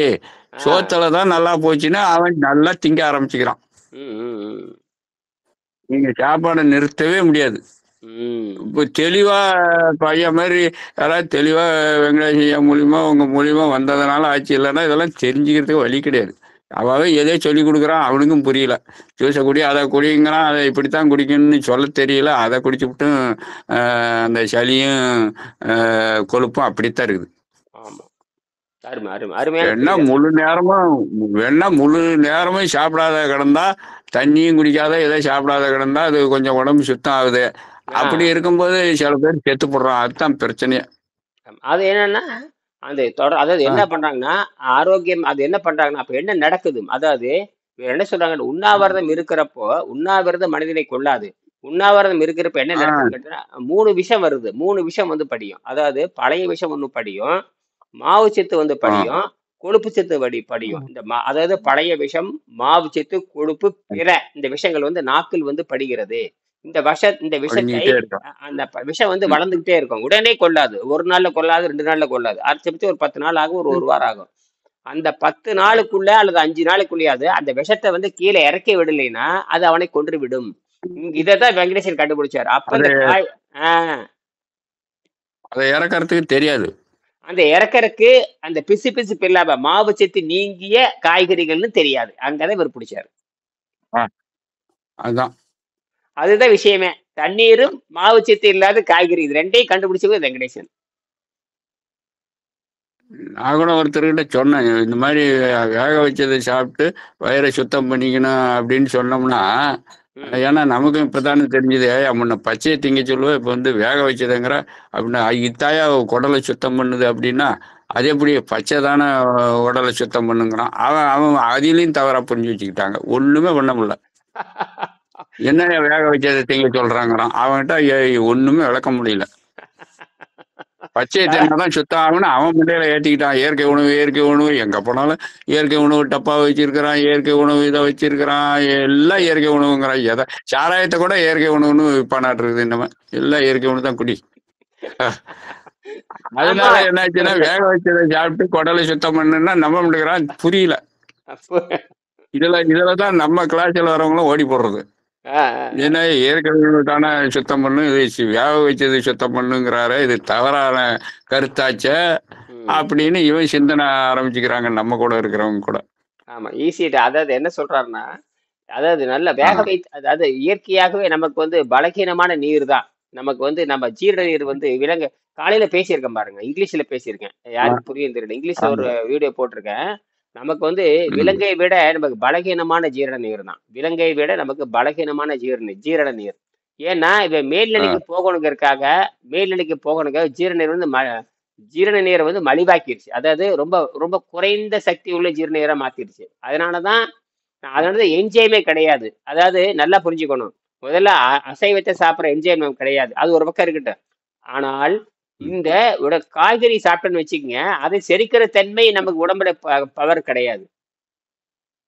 ஆ. சோத்துல தான் நல்லா போச்சுன்னு அவன் நல்லா திங்க ஆரம்பிச்சுக்கிறான். ம். ம். ம். நீங்க சாப்பாட நிறுத்தவே முடியாது. ம். இப்ப தெளிவா பையன் மாரி யாராவது தெளிவா வெங்கடேஷ் ஐயா மூலியமா, உங்க மூலியமா வந்ததுனால ஆச்சு. இல்லன்னா இதெல்லாம் தெரிஞ்சுக்கிறதுக்கு வழி கிடையாது. அவன் அவன் எதையோ சொல்லிக் குடுக்குறான். அவனுக்கும் புரியல. ஜூஸ குடி, அத குடிங்கிறான். அத இப்படித்தான் குடிக்கணும்னு சொல்லத் தெரியல. அத குடிச்சுப்புட்டும் அந்த சளியும், கொழுப்பும் அப்படித்தான் இருக்குது. ஆமா. அருமை, அருமை. அருமையான வேணா புரிதல். முழு நேரமும் சாப்பிடாத கிடந்தா, தண்ணியும் குடிக்காத, எதோ சாப்பிடாத கிடந்தா, அது கொஞ்சம் உடம்பு சுத்தம் ஆகுது. ஆ. அப்படி இருக்கும்போது சில பேர் செத்துப்புடுறான். அதுதான் பிரச்சனையே. அது என்னன்னா, அந்த அதாவது அ, என்ன பண்றாங்கன்னா, ஆரோக்கியம் அது என்ன பண்றாங்கன்னா, அப்ப என்ன நடக்குது? அதாவது இவங்க என்ன சொல்றாங்க, ம். உண்ணாவிரதம் இருக்கிறப்போ, உண்ணாவிரதம் மனிதனை கொல்லாது. உண்ணாவிரதம் இருக்கிறப்ப என்ன ஆ, நடக்குதுன்னு கேட்டா, 3 விஷம் வருது. 3 விஷம் வந்து படியும். அதாவது பழைய விஷம் ஒண்ணு படியும், மாவு சத்து வந்து ஆ. படியும், கொழுப்பு சத்து படியும். இந்த அதாவது பழைய விஷம், மாவு சத்து, கொழுப்பு, பிற இந்த விஷங்கள் வந்து நாக்கில் வந்து படிகிறது. இந்த விஷத்தை படிஞ்சுக்கிட்டே இருக்கும். அந்த விஷம் வந்து ம். வளர்ந்துகிட்டே இருக்கும். உடனே கொல்லாது. 1 நாள்ல கொல்லாது, 2 நாள்ல கொல்லாது. அதிகபட்சம் ஒரு 10 நாள் ஆகும், ஒரு ம். 1 வாரம் ஆகும். அந்த 10 நாளுக்குள்ள அல்லது 5 நாளுக்குள்ளயாவது அந்த விஷத்த வந்து கீழ இறக்கி விடலைன்னா, அது அவனை கொன்றுவிடும். இதத்தான் வெங்கடேசன் கண்டுபிடிச்சாரு. அப்ப அது இந்த காய் ஆ அத இறக்கறதுக்கு தெரியாது. அந்த இறக்கறக்கு அந்த பிசுபிசுப்பு இல்லாம மாவு சத்து நீங்கிய காய்கறிகள்னு தெரியாது. அங்கதான் இவரு புடிச்சாரு. ஆ, அதான். அதுதான் விஷயமே. தண்ணீரும், மாவு சத்து இல்லாத காய்கறி இது 2யும் கண்டுபிடிச்சது வெங்கடேசன். நான் கூட ஒருத்தர்கிட்ட சொன்னேன். இந்த மாரி வேக வச்சத சாப்பிட்டு வயிற சுத்தம் பண்ணிக்கணும் அப்படின்னு சொன்னோம்னா, ம். ஏன்னா நமக்கும் இப்ப தானே தெரிஞ்சது. ஏய்யா முன்ன பச்சைய திங்க சொல்லுவ, இப்ப வந்து வேக வச்சதுங்கிற அப்படின்னா, இதாய்யா குடல சுத்தம் பண்ணுது அப்படின்னா, அது எப்படி பச்சை தானே உடல சுத்தம் பண்ணுங்கிறான். அவன் அவன் அதிலயும் தவறா புரிஞ்சு வச்சுக்கிட்டாங்க. ஒண்ணுமே பண்ண முடியல. என்னய்யா வேக வச்சத திங்க சொல்றாங்கிறான். அவன்கிட்ட ஒண்ணுமே விளக்க முடியல. பச்சையை அதான். தின்னாதான் சுத்தம் ஆகும்னு அவன் மண்டையில ஏத்திக்கிட்டான். இயற்கை உணவு, இயற்கை உணவு. எங்க போனாலும் இயற்கை உணவு டப்பா வச்சிருக்கிறான். இயற்கை உணவு இதை வச்சிருக்கிறான். எல்லாம் இயற்கை உணவுங்கிறான். சாராயத்தை கூட இயற்கை உணவுன்னு விற்பானாட்டு இருக்குது இன்னமும். எல்லாம் இயற்கை உணவு தான் குடி. ஆமா. அதனால என்னாச்சுன்னா வேக வச்சதை சாப்பிட்டு குடலை சுத்தம் பண்ணுன்னா நம்ப மாட்டேங்கிறான். புரியல. இதுலதான் நம்ம கிளாஸ்ல வரவங்களும் ஓடி போடுறது. ஆ, ஆ, ஆ. ஏன்னா இயற்கை உணவுக்கான சுத்தம் பண்ணும், இது வேக வச்சது சுத்தம் பண்ணுங்கிறாரு. இது தவறான கருத்தாச்சே ம். அப்படின்னு இவன் சிந்தனை ஆரம்பிச்சுக்கிறாங்க நம்ம கூட இருக்கிறவங்க கூட. ஆமா. ஈஸிட்டு அதாவது என்ன சொல்றாருன்னா, அதாவது நல்ல ஆ, வேக வைத்து அதாவது இயற்கையாகவே நமக்கு வந்து பலகீனமான நீர் தான். நமக்கு வந்து நம்ம ஜீரண நீர் வந்து விலங்கு காலையில பேசியிருக்கேன் பாருங்க. இங்கிலீஷ்ல பேசியிருக்கேன். ஆ, யாருக்கு புரியும்னு தெரியல. இங்கிலீஷ்ல ஒரு ஆமா. வீடியோ போட்டிருக்கேன். நமக்கு வந்து ம். விலங்கை விட நமக்கு பலகீனமான ஜீரண நீர் தான். விலங்கை விட நமக்கு பலகீனமான ஜீரண நீர். ஏன்னா, இவன் ஆ, மேல்நிலைக்கு போகணுங்க ஜீரண நீர் வந்து ஜீரண நீரை வந்து மலிவாக்கிருச்சு. அதாவது ரொம்ப ரொம்ப குறைந்த சக்தி உள்ள ஜீரண நீரா மாத்திருச்சு. அதனாலதான் என்ஜைமே கிடையாது. அதாவது நல்லா புரிஞ்சுக்கணும். முதல்ல அசைவத்தை சாப்பிடுற என்ஜைம் நமக்கு கிடையாது. அது ஒரு பக்கம் இருக்கட்டும். ஆனால் ம். இந்த காய்கறி சாப்பிட்டோன்னு வச்சுக்கங்க, அதை செரிக்கிற தன்மை நமக்கு உடம்புல பவர் கிடையாது.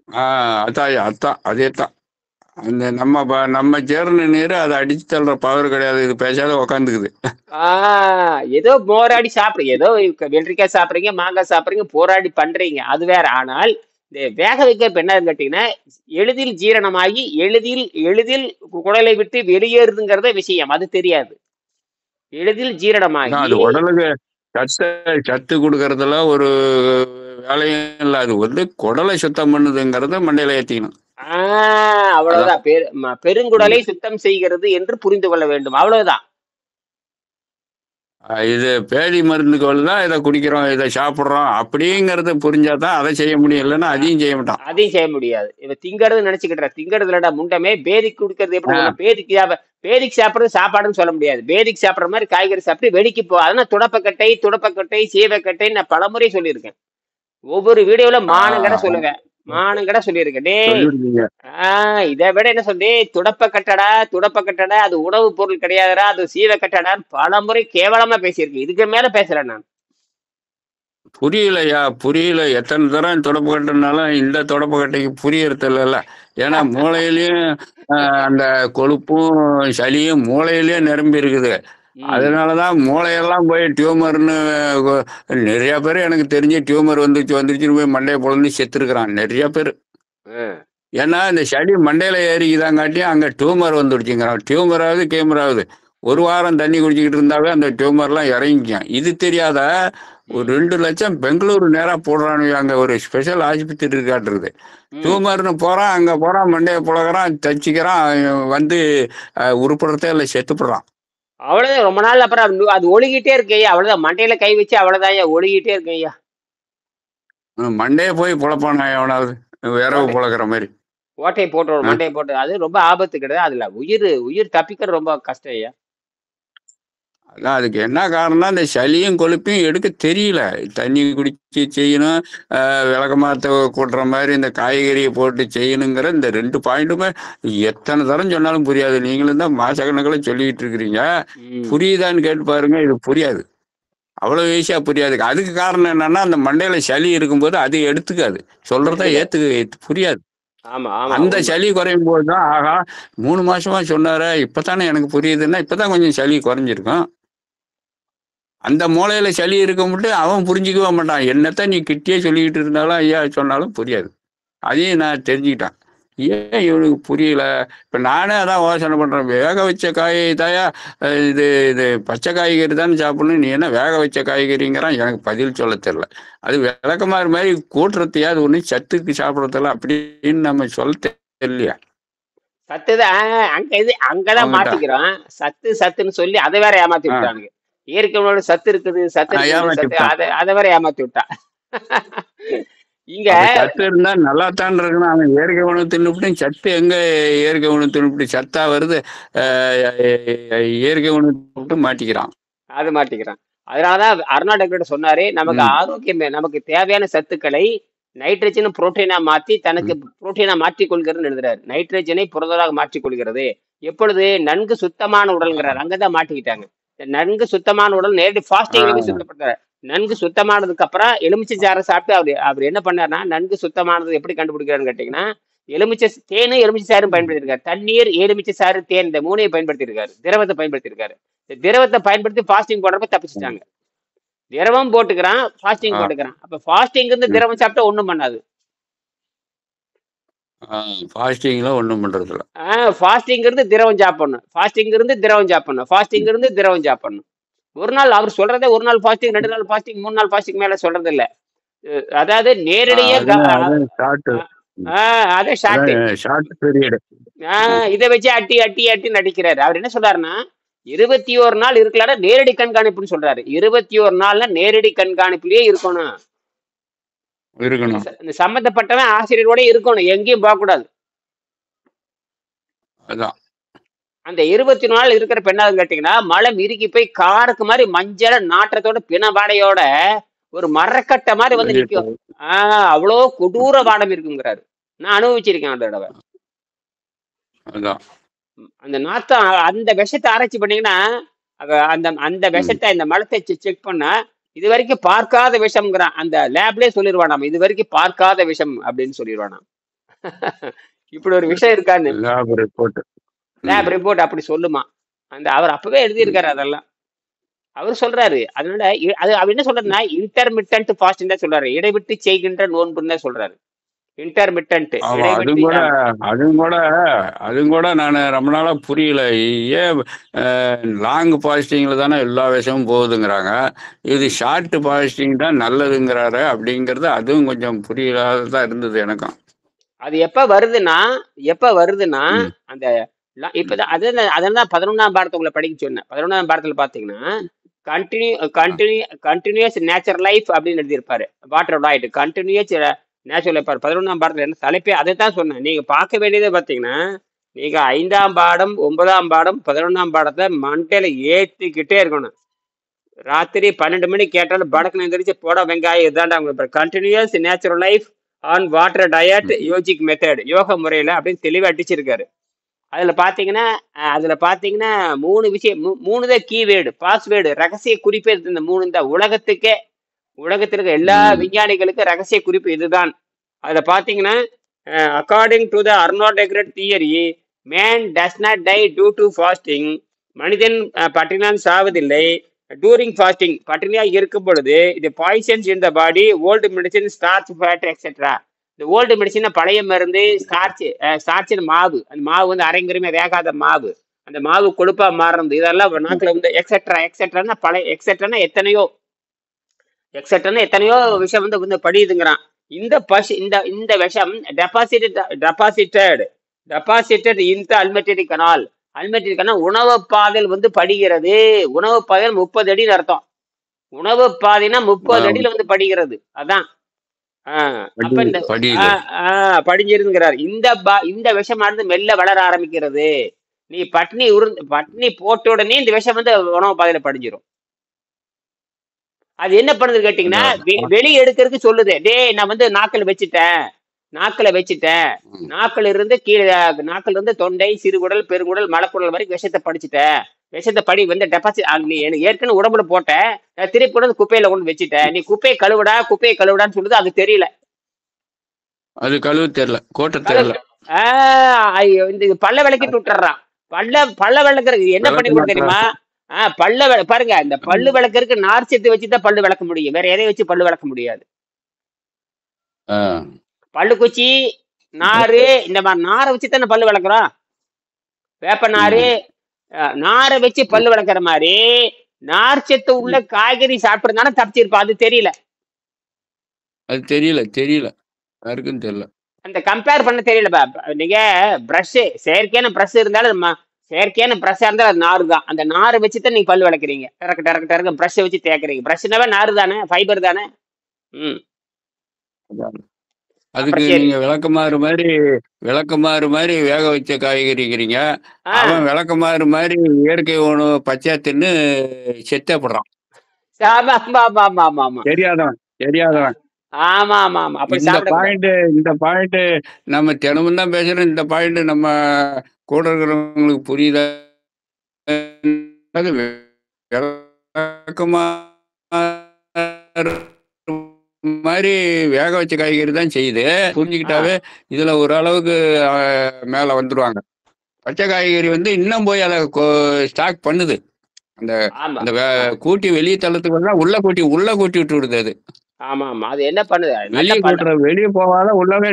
ஆ, அதான் அதேதான். அந்த நம்ம ஜீரண நீர் அதை அடிச்சு தள்ளுற பவர் கிடையாது. இது பேசாத உக்காந்துக்குது. ஏதோ போராடி சாப்பிடுறீங்க. ஏதோ வெள்ளரிக்காய் சாப்பிடுறீங்க, மாங்காய் சாப்பிடுறீங்க, போராடி பண்றீங்க. அது வேற. ஆனால் இந்த வேக வைக்க இப்ப என்னன்னு கேட்டீங்கன்னா, எளிதில் ஜீரணமாகி எளிதில் எளிதில் குடலை விட்டு வெளியேறுதுங்கிறத விஷயம். அது தெரியாது. எளிதில் அதான் ஜீரணமாகி அது உடலுக்கு சத்து சத்து கொடுக்கறதுல ஒரு வேலையும் இல்லை. அது வந்து குடலை சுத்தம் பண்ணுதுங்கிறத மண்டையில ஏத்திக்கணும். அதான். அவ்வளவுதான். பெருங்குடலை சுத்தம் செய்கிறது என்று புரிந்து கொள்ள வேண்டும். அவ்வளவுதான். இது பேதி மருந்துக்கு தான் இதை குடிக்கிறோம், இதை சாப்பிட்றோம் அப்படிங்கிறத புரிஞ்சாதான் அதை செய்ய முடியும். இல்லைன்னா அ அதையும் செய்ய மாட்டான். அதையும் செய்ய முடியாது. இவன் திங்கிறதுன்னு நினைச்சுக்கிட்டுற. திங்கிறதுலடா முண்டமே. பேதிக்கு குடுக்கறது எப்படி ஆ, சொல்ல? பேதிக்கு சாப்பிடுறது சாப்பாடுன்னு சொல்ல முடியாது. பேதிக்கு சாப்பிடுற மாதிரி காய்கறி சாப்பிட்டு வெடிக்கு அதனால துடப்பக்கட்டை, சீவக்கட்டை நான் பலமுறை சொல்லியிருக்கேன். ஒவ்வொரு வீடியோல ஆ, மானங்கட சொல்லுவேன். மானங்கட சொல்லியிருக்கேன். டேய், சொல்லியிருக்கீங்க. இதை விட என்ன சொல்லி துடப்பக்கட்டடா, அது உணவு பொருள் கிடையாதுடா, அது சீவக்கட்டடான்னு பலமுறை கேவலமா பேசியிருக்கேன். இதுக்கு மேல பேசுறேன் நான். புரியலையா? புரியல. எத்தனை தரம் தொடப்பு கட்டுனாலும் இந்த தொடப்பு கட்டைக்கு புரியறது இல்லைல்ல. ஏன்னா மூளையிலயும் அந்த கொழுப்பும் சளியும் மூளையிலயே நிரம்பி இருக்குது. ம். அதனாலதான் மூளையெல்லாம் போய் டியூமர்னு நிறைய பேர் எனக்கு தெரிஞ்சு டியூமர் வந்துருச்சுன்னு போய் மண்டையை பொழந்து செத்துருக்கிறான் நிறைய பேர். அ. ஏன்னா இந்த சளி மண்டையில ஏறிக்குதாங்காட்டியும் அங்க டியூமர் வந்துடுச்சுங்கிறான். டியூமராவது கேமராவது ஒரு வாரம் தண்ணி குடிச்சிக்கிட்டு இருந்தாவே அந்த டியூமர்லாம் இறங்கிக்கும். இது தெரியாத ஒரு ம். 2 லட்சம் பெங்களூரு நேரா போடுறானுங்க. அங்க ஒரு ஸ்பெஷல் ஆஸ்பத்திரி இருக்காட்டுருது. ம். டியூமர்னு போறான், அங்க போறான், மண்டையை புழகிறான், தச்சிக்கிறான், வந்து உருப்படுறதே இல்லை, செத்துப்படுறான். அவ்வளவுதான். ரொம்ப நாள் அப்புறம் அது ஒழுகிட்டே இருக்கய்யா. அவ்வளவுதான். மண்டையில கை வச்சு அவ்வளவுதான்யா. ஒழுகிட்டே இருக்கய்யா. மண்டையை போய் புழப்பானா எவனாவது விரவு ஓட்டை புழக்கிற மாதிரி. ஓட்டையை போட்டு மண்டையை போட்டு அது ரொம்ப ஆபத்து கிடையாது. அதுல உயிர் உயிர் தப்பிக்கிறது ரொம்ப கஷ்டம் ஐயா. அதான் அதுக்கு என்ன காரணம்னா இந்த சளியும் கொழுப்பையும் எடுக்க தெரியல. தண்ணி குடிச்சு செய்யணும், விளக்கமாத்த கூட்டுற மாதிரி இந்த காய்கறியை போட்டு செய்யணுங்கிற இந்த 2 பாயிண்ட்டுமே எத்தனை தரம் சொன்னாலும் புரியாது. நீங்களும் தான் மாசக்கணக்கில் சொல்லிக்கிட்டு இருக்கிறீங்க. ம். புரியுதான்னு கேட்டு பாருங்க, இது புரியாது. அவ்வளோ ஈஸியா புரியாது. அதுக்கு காரணம் என்னன்னா அந்த மண்டையில சளி இருக்கும்போது அது எடுத்துக்காது. சொல்றத எடுத்துக்காது. புரியாது. ஆமா, ஆமா. அந்த உண்மை. சளி குறையும் போது தான் ஆகா 3 மாசமா சொன்னார இப்பதானே எனக்கு புரியுதுன்னா இப்பதான் கொஞ்சம் சளி குறைஞ்சிருக்கும். அந்த மூளையில சளி இருக்க மட்டும் அவன் புரிஞ்சுக்கவே மாட்டான். என்னத்த நீ கிட்டே சொல்லிக்கிட்டு இருந்தாலும் ஐயா சொன்னாலும் புரியாது. அதையும் நான் தெரிஞ்சுக்கிட்டேன். ஏன் இவனுக்கு புரியல? இப்ப நானே அதான் யோசனை பண்றேன். வேக வச்ச காய் தாயா, இது இது பச்சை காய்கறி தானே சாப்பிடணும். நீ என்ன வேக வச்ச காய்கறிங்கிறான். எனக்கு பதில் சொல்ல தெரியல. அது விளக்கமாறு மாதிரி கூட்டுறதையா அது ஒண்ணு சத்துக்கு சாப்பிடறதில்ல அப்படின்னு நம்ம சொல்ல தெரியலையா சத்துதான். அங்கதான் அவங்ககிட்ட? மாட்டிக்கிறோம். சத்துன்னு சொல்லி அதை வேற ஏமாத்தி ஆ, விட்டானுங்க. இயற்கை உணவுல ஏமாத்தி சத்து விட்டான். அதை வேற ஏமாத்தி விட்டா. இங்க அப்ப சத்து இருந்தா நல்லாத்தான் இருக்கணும். அவன் இயற்கை உணவு தின்னுபிட்டு சத்து எங்க இயற்கை உணவு தின்னுபிட்டு சத்தா வருது. இயற்கை உணவு தின்னுபிட்டு மாட்டிக்கிறான். அது மாட்டிக்கிறான். அதனாலதான் அருணா டாக்டர் சொன்னாரு, நமக்கு ம், ஆரோக்கியம் நமக்கு தேவையான சத்துக்களை நைட்ரஜன் புரோட்டீனா மாத்தி தனக்கு ம், புரோட்டீனா மாற்றிக் கொள்கிறதுன்னு எழுதுறாரு. நைட்ரஜனை புரதலாக மாற்றிக் கொள்கிறது. எப்பொழுது நன்கு சுத்தமான உடல்ங்கிறார். அங்கதான் மாட்டிக்கிட்டாங்க. நன்கு சுத்தமான உடல் நேரடி ஃபாஸ்டிங்லயுமே ஆ. சுத்தப்படுத்துறாரு. நன்கு சுத்தமானதுக்கு அப்புறம் எலுமிச்சை சாறை சாப்பிட்டு அவர் என்ன பண்ணாருன்னா, நன்கு சுத்தமானது எப்படி கண்டுபிடிக்கிறாருன்னு கேட்டீங்கன்னா, தேனும் எலுமிச்சை சாறும் ம். பயன்படுத்தியிருக்காரு. தண்ணீர், எலுமிச்சை சாறு, தேன் இந்த 3யும் பயன்படுத்தியிருக்காரு. திரவத்த பயன்படுத்தியிருக்காரு. இந்த திரவத்த பயன்படுத்தி ஃபாஸ்டிங் போடுறப்ப ம். தப்பிச்சுட்டாங்க. திரவம் போட்டுக்கிறான், ஃபாஸ்டிங் ஆ. போட்டுக்கிறான். அப்ப ஃபாஸ்டிங் இருந்து ம். திரவம் சாப்பிட்டா ஒண்ணும் பண்ணாது. ஆ. ஃபாஸ்டிங்ல ஒண்ணும் பண்றதில்ல. ஃபாஸ்டிங் இருந்து திரவம் சாப்பிடணும். ஃபாஸ்டிங் இருந்து திரவம் சாப்பிடணும். ஃபாஸ்டிங் ம். இருந்து திரவம் சாப்பிடணும். ஒரு நாள் அவர் சொல்றதே 1 நாள் ஃபாஸ்டிங், 2 நாள் ஃபாஸ்டிங், 3 நாள் ஃபாஸ்டிங் மேல சொல்றது இல்ல. அதாவது நேரடியா அதுதான் அதான் ஷார்ட்டு. அ ம். ஆ அதே அதான் ஷார்ட். Short period. ம். இத வச்சு அட்டி, அட்டி, அட்டி நடிக்கிறாரு. அவர் என்ன சொல்றாருன்னா, 21 நாள் இருக்கலாம்னா நேரடி கண்காணிப்புன்னு சொல்றாரு. 21 நாள்னா நேரடி கண்காணிப்பிலேயே இருக்கணும். இருக்கணும். இந்த சம்பந்தப்பட்டவன் ஆசிரியரோட இருக்கணும். எங்கேயும் போகக்கூடாது. அதான். அந்த 24 நாள் இருக்கிறப்ப என்னாகுதுன்னு கேட்டீங்கன்னா, மலம் இறுகி போய் காருக்கு மாரி மஞ்சள நாற்றத்தோட பிண வாடையோட ஒரு மரக்கட்ட மாரி வந்து வெளிய நிக்கும். போகும். ஆ அவ்ளோ கொடூர வாடம் இருக்குங்கிறாரு. நான் அனுபவிச்சிருக்கேன் அந்த தடவ. அதான். அந்த நாத்தம் அந்த விஷத்த ஆராய்ச்சி பண்ணீங்கன்னா, அந்த அந்த ம். விஷத்த இந்த மலத்த செக் பண்ணா, இதுவரைக்கும் பார்க்காத விஷம்ங்கிறான். அந்த லேப்லயே சொல்லிருவானாம். இதுவரைக்கும் பார்க்காத விஷம் அப்படின்னு சொல்லிருவானாம். இப்படி ஒரு விஷயம் இருக்கான்னு. Lab report. ம். லேப் ரிப்போர்ட் அப்படி சொல்லுமா. அவர் அப்பவே ம். எழுதியிருக்காரு அதெல்லாம். அவரு சொல்றாரு. அதனால அது அவர் என்ன சொல்றாருன்னா, இன்டர்மிட்டன்ட் ஃபாஸ்டிங் தான் சொல்றாரு. இடைவிட்டு செய்கின்ற நோன்புன்னு தான் சொல்றாரு. இன்டர்மிட்டன்ட் ஆமா. இடைவிட்டு அதுவும் கூட அதுவும் கூட நானு ரொம்ப நாளா புரியல. ஏன் லாங் ஃபாஸ்டிங்ல தானே எல்லா விஷமும் போகுதுங்கிறாங்க. இது ஷார்ட் ஃபாஸ்டிங் தான் நல்லதுங்கிறாரு அப்படிங்கிறது அதுவும் கொஞ்சம் புரியலாததா இருந்தது எனக்கும். அது எப்ப வருதுன்னா, ம். அந்த ம். இப்பதான் அததான் 11ஆம் பாடத்துக்குள்ள படிக்க சொன்னேன். 11ஆம் பாடத்துல பார்த்தீங்கன்னா, கன்டினியூ அ. கன்டினியூ கன்டினியூயஸ் நேச்சுரல் லைஃப் அப்படின்னு எழுதியிருப்பாரு. Water diet continuous natural life 11ஆம் பாடத்துல என்ன தலைப்பே அதைத்தான் சொன்னேன். நீங்க பார்க்க வேண்டியதே பார்த்தீங்கன்னா, நீங்க 5ஆம் பாடம், 9ஆம் பாடம், 11ஆம் பாடத்த மண்டையில ஏத்திக்கிட்டே இருக்கணும். ராத்திரி 12 மணிக்கு கேட்டாலும் படக்குன்னு எந்திரிச்சு போடா வெங்காயம் இதாண்டா உங்களுக்கு continuous natural life on water diet ம். யோஜிக் மெத்தட் யோக முறையில அப்படின்னு தெளிவா அடிச்சிருக்காரு. அதுல பாத்தீங்கன்னா 3 விஷயம் 3 தான் கீவேர்டு பாஸ்வேர்டு ரகசிய குறிப்பே இந்த 3 தான் உலகத்தில் இருக்க எல்லா ம். விஞ்ஞானிகளுக்கும் ரகசிய குறிப்பு இதுதான். அதுல பாத்தீங்கன்னா according to the Arnold theory man does not die due to fasting. மனிதன் பட்டினால் சாவதில்லை. டூரிங் ஃபாஸ்டிங் பட்டினியா இருக்கும் பொழுது இது poisons in the body old medicine starch fat etcetera. இந்த ஓல்டு மெடிசின் பழைய மருந்து ஸ்டார்ச் மாவு அந்த மாவு வந்து அரைங்குறையுமே வேகாத மாவு அந்த மாவு கொழுப்பா மாறுறது இதெல்லாம் ம். நாக்குல வந்து எக்ஸெட்ரா எக்ஸெட்ரான்னா பழைய எக்ஸெட்ரானா எத்தனையோ ஆ. விஷயம் வந்து படியுதுங்கிறான். இந்த பசி இந்த இந்த விஷம் டெபாசிட்டட் டெபாசிட்டட் இந்த அல்மெட்டரி கனால். அல்மெட்டரி கனால் உணவு பாதையில் வந்து படிகிறது. உணவு பாதையில் 30 அடின்னு அர்த்தம். உணவு பாதைனா 30 ஆ. அடியில வந்து படிகிறது. அதான். ஆ, அப்ப இந்த ஆ, படியுது. ஆ, படிஞ்சிருங்கிறார். இந்த விஷமானது மெல்ல வளர ஆரம்பிக்கிறது. நீ பட்னி போட்ட உடனே இந்த விஷம் வந்து உணவு பாதையில படிஞ்சிரும். அது என்ன பண்ணுது கேட்டீங்கன்னா, அதான். வெளிய எடுக்கிறதுக்கு சொல்லுது. டேய் நான் வந்து நாக்குல வச்சுட்டேன். ம். நாக்குல இருந்து தொண்டை, சிறுகுடல், பெருங்குடல், மலக்குடல் வரைக்கும் விஷத்த படிச்சுட்டேன். விஷத்த படி வந்து டெபாசிட் நீ எனக்கு ஏற்கனவே உடம்புல போட்டேன். நான் திருப்பி கொண்டு வந்து குப்பையில கொண்டு வச்சுட்டேன். நீ குப்பையை கழுவுடான்னு சொல்லுது. அது தெரியல. அது கழுவ தெரியல. கோட்ட கழு தெரியல. ஆ ஐயோ! இந்த பல்ல விளக்கிட்டு விட்டுர்றான். பல்ல விளக்குறதுக்கு என்ன விளக்க பண்ணிருப்பாரு தெரியுமா? மாட்றான். பாருங்க இந்த பல்லு விளக்கறதுக்கு நார் சத்து வச்சு தான் பல்லு விளக்க முடியும். வேற எதையும் வச்சு பல்லு விளக்க முடியாது. ஆ. பல்லுக்குச்சி, நாரு இந்த மாரி நார வச்சு தானே பல்லு விளக்குறோம். வேப்ப நாரு, ம். நார வச்சு ம். பல்லு விளக்குற மாரி, நார் சத்து உள்ள ம். காய்கறி சாப்பிட்டுருந்தானே தப்பிச்சிருப்பான். அது தெரியல. அது தெரியல. யாருக்கும் தெரியல. அந்த கம்பேர் பண்ண தெரியலப்பா. நீங்க செயற்கையான பிரஷ் இருந்தாலும் செயற்கையான பிரஷ்ஷா இருந்தா அது நாறு தான். அந்த நாரை வச்சு தான் நீங்க பல்லு விளக்குறீங்க. டரக்கு டரக்கு டரக்கு பிரஷ்ஷை வச்சு தேய்க்கிறீங்க. பிரஷ்னாவே நாறு தானே, ஃபைபர் தானே. ம். அதான். அதுக்கு அப்புறம் சரி. நீங்க விளக்கமாறு மாரி வேக வச்ச காய்கறிங்கிறீங்க. ஆ. அவன் விளக்கமாறு மாரி இயற்கை உணவு பச்சையா தின்னு செத்தே போடுறான். ஆமா ஆமா ஆமா ஆமா ஆமா ஆமா. தெரியாதவன். ஆமா ஆமா ஆமா. அப்படி இந்த சாப்பிடக்கூடாது. பாயிண்ட் இந்த பாயிண்ட் நம்ம தினமும் தான் பேசுறோம். இந்த பாயிண்ட் நம்ம கூட இருக்கிறவங்களுக்கு புரியுதா? விளக்கமா மாதிரி வேக வச்ச காய்கறி தான் செய்யுது. ஆ, புரிஞ்சுக்கிட்டாவே இதுல ஓரளவுக்கு அ மேல வந்துருவாங்க. பச்சை காய்கறி வந்து இன்னும் போய் அத ஸ்டாக் பண்ணுது. அந்த ஆமா. அந்த ஆ, கூட்டி வெளிய தள்ளத்துக்கு பதிலா உள்ள கூட்டி விட்டு விடுது அது. ஆமா, ஆமா. அது என்ன பண்ணுது? அது நல்லா பண்ண வெளிய போகாத உள்ளவே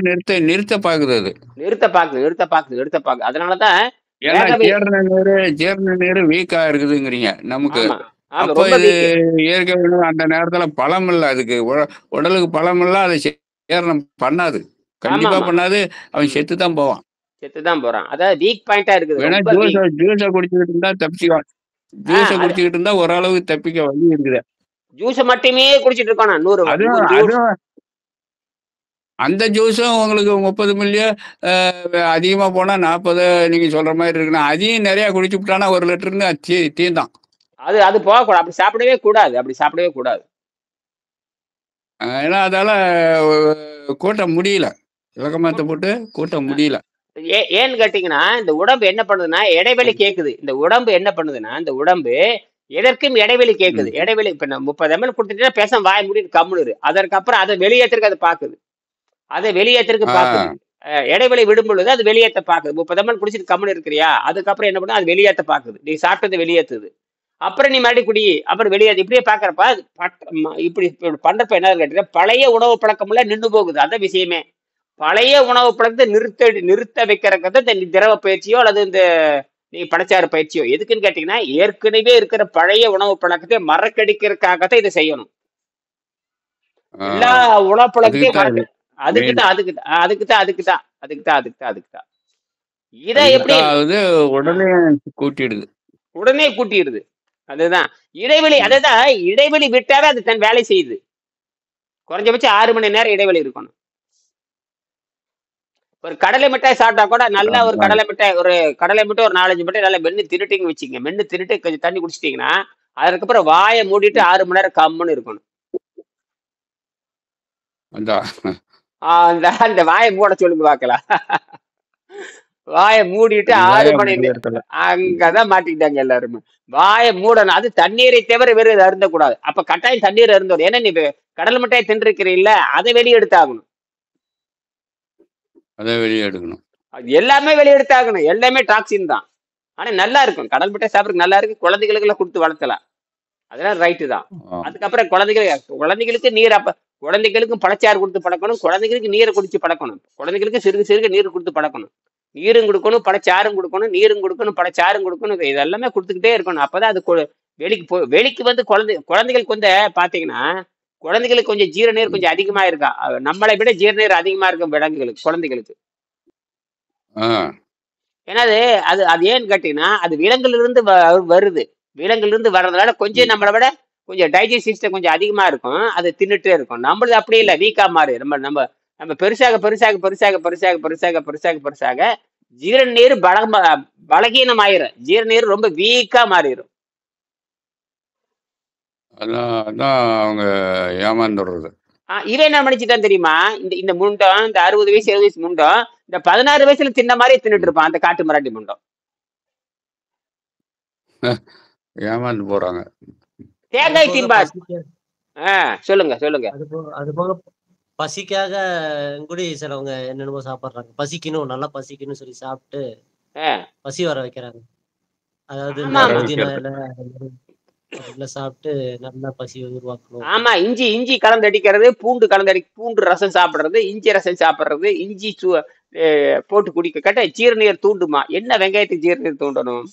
நிறுத்த பாக்குது அது. நிறுத்த பாக்குது, நிறுத்த பாக்குது, நிறுத்த பாக்குது. அதனால தான் ஏன்னா வேகவே ஜீரண நீரு வீக்கா இருக்குதுங்கிறீங்க நமக்கு. ஆமா, ஆமா. அப்ப ரொம்ப இது வீக்கு. இயற்கை உணவு அந்த நேரத்துல பலம் இல்ல அதுக்கு. உடலுக்கு பலம் இல்ல. அதை ஜீரணம் பண்ணாது. கண்டிப்பா ஆமாமா. பண்ணாது. அவன் ம். செத்து தான் போவான். செத்து தான் போறான். அதாவது வீக் பாயிண்ட்டா இருக்குது. வேணா ரொம்ப ஜூஸ வீக். ஜூஸ குடிச்சுக்கிட்டு இருந்தா தப்பிச்சுக்குவான். ஜூஸ அது குடிச்சுக்கிட்டு இருந்தா ஓரளவுக்கு தப்பிக்க வழி இருக்குது. ஜூஸ மட்டுமே குடிச்சிட்டு இருக்கோம். 100 அதுவும் 100 ஜூஸ். அதுவும் அந்த ஜூஸும் உங்களுக்கு 30 மில்லியோ அதிகமா போனா 40 நீங்க சொல்ற மாரி இருக்குன்னா, அதையும் நெறைய குடிச்சுப்புட்டான்னா 1 லிட்டர்ன்னு தீர்ந்தான். அது அது போகக்கூடாது. அப்படி சாப்பிடவே கூடாது. அப்படி சாப்பிடவே கூடாது. ஏன்னா அதால கூட்ட முடியல. விளக்கமாத்த கூட் போட்டு கூட்ட அ முடியல. ஏன்னு கேட்டீங்கன்னா, இந்த உடம்பு என்ன பண்ணுதுன்னா, இடைவெளி கேட்குது. இந்த உடம்பு என்ன பண்ணுதுன்னா, இந்த உடம்பு எதற்கும் இடைவெளி கேட்குது. ம். இடைவெளி இப்ப நான் 30 எம்எல் குடுத்துட்டீங்கன்னா, பேசாம வாய மூடிட்டு கம்முனு இரு. அதற்கப்புறம் அத வெளியேத்துறதுக்கு அது பாக்குது. அத வெளியேத்துறதுக்கு பாக்குது. ஆ. இடைவெளி விடும் பொழுது அது வெளியேத்த பாக்குது. 30 எம்எல் குடிச்சிட்டு கம்முனு இருக்கிறியா? அதுக்கப்புறம் என்ன பண்ணும்? அது வெளியேத்த பாக்குது. நீ சாப்பிட்டத வெளியேத்துது. அப்புறம் நீ மறுபடியும் குடி. அப்புறம் வெளியேத்து. இப்படியே பாக்குறப்ப அது இப்படி பண்றப்ப என்ன ஆகுதுன்னு கேட்டீங்கன்னா, பழைய உணவு பழக்கம்லாம் நின்னு போகுது. அதான் விஷயமே. பழைய உணவு பழக்கத்தை நிறுத்த வைக்கிறதுக்கு தான் இந்த திரவ பயிற்சியோ அல்லது இந்த நீ பழச்சாறு பயிற்சியோ எதுக்குன்னு கேட்டீங்கன்னா ஏற்கனவே இருக்கிற பழைய உணவு பழக்கத்தை மறக்கடிக்கிறதுக்காகத்தான் இதை செய்யணும். ஆ. எல்லா உணவு அதுக்கு பழக்கத்தையும் தான் இது அதுக்கு மெயின். தான் அதுக்கு தான் அதுக்கு தான் அதுக்கு தான் அதுக்கு தான் அதுக்கு தான் அதுக்கு தான் இதை அதுக்கு எப்படி தான் ஆகுது. உடனே கூட்டிடுது. உடனே கூட்டிடுது. அதுதான் இடைவெளி. ம். அதுதான் இடைவெளி விட்டாவே அது தன் வேலை செய்யுது. குறைஞ்சபட்சம் 6 மணி நேரம் இடைவெளி இருக்கணும். ஒரு கடலை மிட்டாய் சாப்பிட்டா கூட நல்லா ஒரு அதான். கடலை மிட்டாய் ஒரு 4, 5 மிட்டாய் நல்லா மென்னு தின்னுட்டீங்கன்னு வச்சுக்கங்க. மென்னு தின்னுட்டு கொஞ்சம் தண்ணி குடிச்சிட்டீங்கன்னா, அதுக்கப்புறம் வாய மூடிட்டு 6 மணி நேரம் கம்முன்னு இருக்கணும். அதான். அந்த அந்த வாய மூட சொல்லுங்க பார்க்கலாம். வாய மூடிட்டு 6 அதுதான் மணி நே இடத்துல. அங்கதான் மாட்டிக்கிட்டாங்க எல்லாருமே. வாய மூடணும். அது தண்ணீரை தவிர வேற எதுவும் அருந்தக்கூடாது. அப்ப கட்டாயம் தண்ணீர் அருந்தணும். ஏன்னா நீ கடலை மிட்டாய் தின்றுக்கிறீல்ல, அதை வெளிய எடுத்தாகணும். அத வெளிய எடுக்கணும். அது எல்லாமே வெளிய எடுத்தாகணும். எல்லாமே டாக்ஸின் தான். ஆனா நல்லா இருக்கும். கடல் மிட்டாய் சாப்பிடறதுக்கு நல்லா இருக்கு. குழந்தைகளுக்கெல்லாம் குடுத்து வளர்த்தலாம். அதெல்லாம் ரைட்டு தான். ஆ. அதுக்கப்புறம் குழந்தைகளுக்கு நீர் அப்ப குழந்தைகளுக்கும் பழச்சாறு குடுத்து பழக்கணும். குழந்தைகளுக்கு நீரை குடிச்சு பழக்கணும். குழந்தைகளுக்கு சிறுக சிறுக நீர் குடுத்து பழக்கணும். நீரும் குடுக்கணும், பழச்சாறும் குடுக்கணும், நீரும் குடுக்கணும், பழச்சாறும் குடுக்கணும். இது எல்லாமே குடுத்துக்கிட்டே இருக்கணும். அப்பதான் அது வெளிக்கு வந்து குழந்தைகளுக்கு வந்து பாத்தீங்கன்னா, குழந்தைகளுக்கு கொஞ்சம் ஜீரணநீர் ம். கொஞ்சம் அதிகமா இருக்கா. நம்மளை விட ஜீரணநீர் அதிகமா இருக்கும் விலங்குகளுக்கு, குழந்தைகளுக்கு. ஆ. ஏன்னா அது அது அது ஏன்னு கேட்டீங்கன்னா, அது விலங்குலிருந்து வருது. விலங்குலிருந்து வர்றதுனால கொஞ்சம் ம். நம்மள விட கொஞ்சம் டைஜஸ்ட் சிஸ்டம் கொஞ்சம் அதிகமா இருக்கும். அது தின்னுட்டே இருக்கும். நம்மளது அப்படி இல்ல. வீக்கா மாறி நம்ம நம்ம நம்ம பெருசாக பெருசாக பெருசாக பெருசாக பெருசாக பெருசாக பெருசாக ஜீரண நீர் பலகீனமாயிரும். ஜீரண நீர் ரொம்ப வீக்கா மாறிரும். அதான் அதான் அவங்க ஏமாந்துடுறது. இவன் என்ன நினைச்சுட்டான் தெரியுமா? இந்த இந்த முண்டம், இந்த 60 வயசு 70 வயசு முண்டம், இந்த 16 வயசுல தின்ன மாரியே தின்னுட்டு ம். இருப்பான். அந்த காட்டு மிராண்டி முண்டம். ம். ஏமாந்து போறாங்க. அது தேங்காய் போக திம்பா. பசிக்க சொல்லுங்க, சொல்லுங்க. அது போக பசிக்காக கூடி சிலவங்க என்னென்னமோ சாப்பிடுறாங்க. பசிக்கணும், நல்லா பசிக்கணும்னு சொல்லி சாப்பிட்டு ஆ, பசி வர வைக்கிறாங்க. அதாவது இந்த ஆமா, வர ஆமா. புதினா வைக்கிறது. இலை அதெல்லாம் சாப்பிட்டு நல்லா பசி உருவாக்கணும் ஆமா. அப்படின்னு. இஞ்சி இஞ்சி கலந்தடிக்கிறது, பூண்டு ரசம் சாப்பிடுறது, இஞ்சி ரசம் சாப்பிடுறது, இஞ்சி போட்டு குடிக்க கேட்டா ஜீரநீர் தூண்டுமா? என்ன வெங்காயத்துக்கு ஜீரநீர் தூண்டணும்?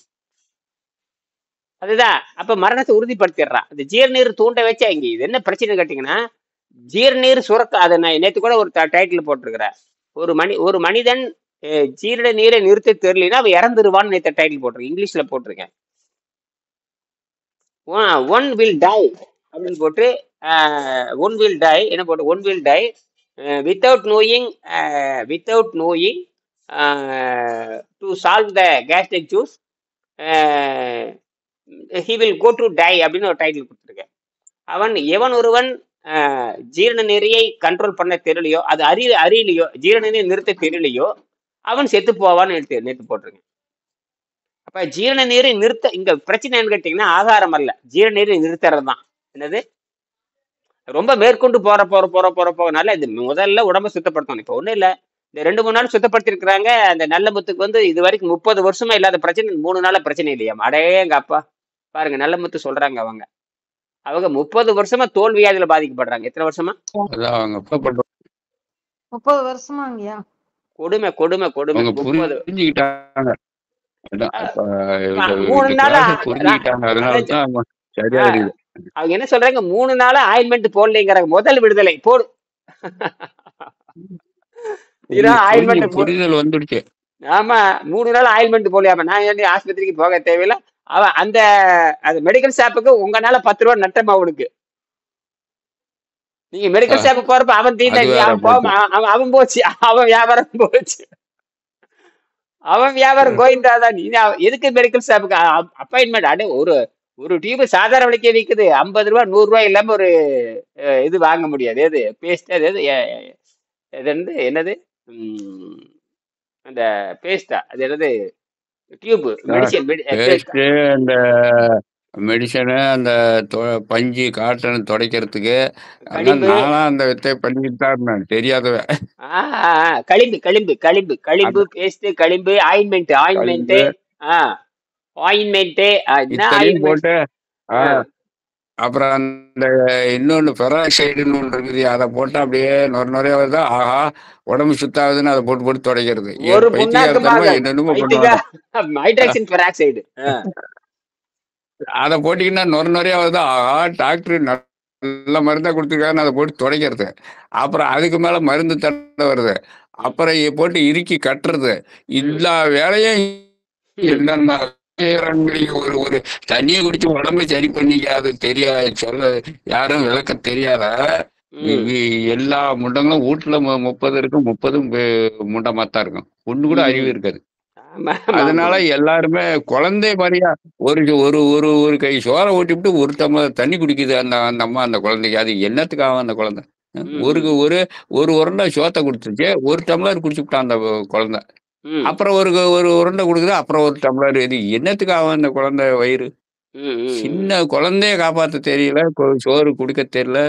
அதுதான். அப்ப மரணத்தை உறுதிப்படுத்திடுறான். அந்த ஜீரநீர் தூண்ட வச்சா இங்க இது என்ன பிரச்சனை கேட்டீங்கன்னா, ஜீரநீர் சுரக்க அத நான் நேத்து கூட ஒரு டைட்டில் போட்டிருக்கிறேன். ஒரு மனிதன் ஜீரண நீரை நிறுத்த தெரியலன்னா அவன் இறந்துருவான்னு நேத்து டைட்டில் போட்டிருக்கேன். இங்கிலீஷ்ல போட்டிருக்கேன். ஒன் வில் டை அப்படின்னு போட்டு ஒன் வில் டை என்ன போட்டு one will die without knowing without knowing to solve the gastric juice he will go to die அப்படின்னு ஒரு டைட்டில் கொடுத்துருக்கேன். எவன் ஒருவன் ஜீரண நெறியை கண்ட்ரோல் பண்ண தெரியலையோ அது அறியலையோ ஜீரண நெறியை நிறுத்த தெரியலையோ அவன் செத்து போவான்னு நேற்று போட்டிருக்கேன். அப்ப ஜீரண நீரை நிறுத்த இங்க பிரச்சனை என்னன்னு கேட்டீங்கன்னா ஆகாரம் அல்ல, ஜீரண நீரை நிறுத்துறது தான். என்னது, ரொம்ப மேற்கொண்டு போறனால இது முதல்ல உடம்ப சுத்தப்படுத்தணும். இப்ப ஒண்ணும் இல்ல, இந்த 2 3 நாள் சுத்தப்படுத்தி இருக்கிறாங்க. அந்த நல்ல முத்துக்கு வந்து இது வரைக்கும் 30 வருஷமா இல்லாத பிரச்சனை 3 நாளா பிரச்சனை இல்லையாம். அடேங்க அப்பா, பாருங்க நல்ல முத்து சொல்றாங்க அவங்க. அவங்க 30 வருஷமா தோல் வியாதியில பாதிக்கப்படுறாங்க. எத்தனை வருஷமா? அதான் அவங்க அப்பா பண்ற- 30 வருஷமாங்கய்யா? கொடுமை கொடுமை கொடுமை. அவங்க 30 புரிஞ்சுக்கிட்டாங்க. அதான் அப்ப இந்த 3 இந்த நாளா கிளாஸை புரிஞ்சுக்கிட்டாங்க. அதனால தான் அவங்க சரியா ஆஹ், இருக்குது. அவங்க என்ன சொல்றாங்க, 3 நாளா ஆயின்மெண்ட் போடலைங்கிறாங்க. முதல் விடுதலை போடு. ஆயின்மெண்ட் புரிதல் வந்துடுச்சு. ஆமா, 3 நாள் ஆயில்மெண்ட் போலியாம. நான் ஏன் ஆஸ்பத்திரிக்கு போக தேவையில்ல. அவன் அந்த மெடிக்கல் ஷாப்புக்கு உங்கனால 10 ரூபா நட்டமா அவனுக்கு. நீங்க மெடிக்கல் ஷாப்புக்கு போறப்ப அவன் தீர்ந்தா அது நீ வேற அவன் போமா, அவன் போச்சு, அவன் வியாபாரம் போச்சு, அவன் வியாபாரம் கோயிந்தாதான். நீ எதுக்கு மெடிக்கல் ஷாப்புக்கு அப்பாயின்மெண்ட்? அடே ஒரு ஒரு டியூப் சாதாரண விலைக்கே விற்குது. 50 ரூபா 100 ரூபாய் இல்லாம ஒரு இது வாங்க முடியாது. எது பேஸ்ட், அது இது என்னது, அந்த பேஸ்டா, அது என்னது, டியூப் மெடிசன், பேஸ்ட், அந்த மெடிசனு, அந்த பஞ்சு காட்டன் துடைக்கிறதுக்கு அதெல்லாம் நானா அந்த வித்தை பண்ணிட்டு தான் இருந்தேன், தெரியாதவ. களிம்பு களிம்பு களிம்பு களிம்பு பேஸ்ட், களிம்பு, ஆயின்மெண்ட் ஆயின்மெண்ட் ஆயின்மெண்ட் இத்தனையும் போட்டு அப்புறம் அந்த இன்னொன்னு பெராக்சைடுன்னு ஒன்று இருக்குது, அதை போட்டா அப்படியே நொறைய வருதா, ஆஹா உடம்பு சுத்தாகுதுன்னு அதை போட்டு போட்டு துடைக்கிறது. ஒரு என்னென்னமோ பண்ணுவாங்க. ஹைட்ராக்சின் பெராக்சைடு அதை போட்டீங்கன்னா நொறைய வருதா, ஆஹா டாக்டர் நல்ல மருந்தா கொடுத்துருக்காருன்னு அதை போட்டு துடைக்கிறது. அப்புறம் அதுக்கு மேல மருந்து தடை வருது, அப்புறம் போட்டு இறுக்கி கட்டுறது. எல்லா வேலையும் என்னென்ன ஒரு ஒரு தண்ணியை குடிச்சு உடம்பு சரி பண்ணிக்காது, தெரியாது, சொல்ல யாரும் விளக்க தெரியாத எல்லா முண்டங்களும் வீட்டுல 30 இருக்கும், 30 முண்டமாத்தான் இருக்கும், ஒண்ணு கூட அறிவு இருக்காது. அதனால எல்லாருமே குழந்தை மாதிரியா ஒரு ஒரு ஒரு ஒரு கை சோறை ஊட்டிவிட்டு ஒரு டம்ளர் தண்ணி குடிக்குது அந்த அந்த அம்மா அந்த குழந்தைக்கு. அது என்னத்துக்காக அந்த குழந்தை ஒரு ஒரு ஒரு உருண்டை சோத்தை குடிச்சிச்சு, ஒரு டம்ளர் குடிச்சுட்டான் அந்த குழந்தை. அப்புறம் ஒரு ஒரு உருண்டை கொடுக்குது, அப்புறம் ஒரு டம்ளர். இது என்னத்துக்காக அந்த குழந்தை வயிறு? சின்ன குழந்தைய காப்பாற்ற தெரியல, சோறு குடிக்க தெரியல,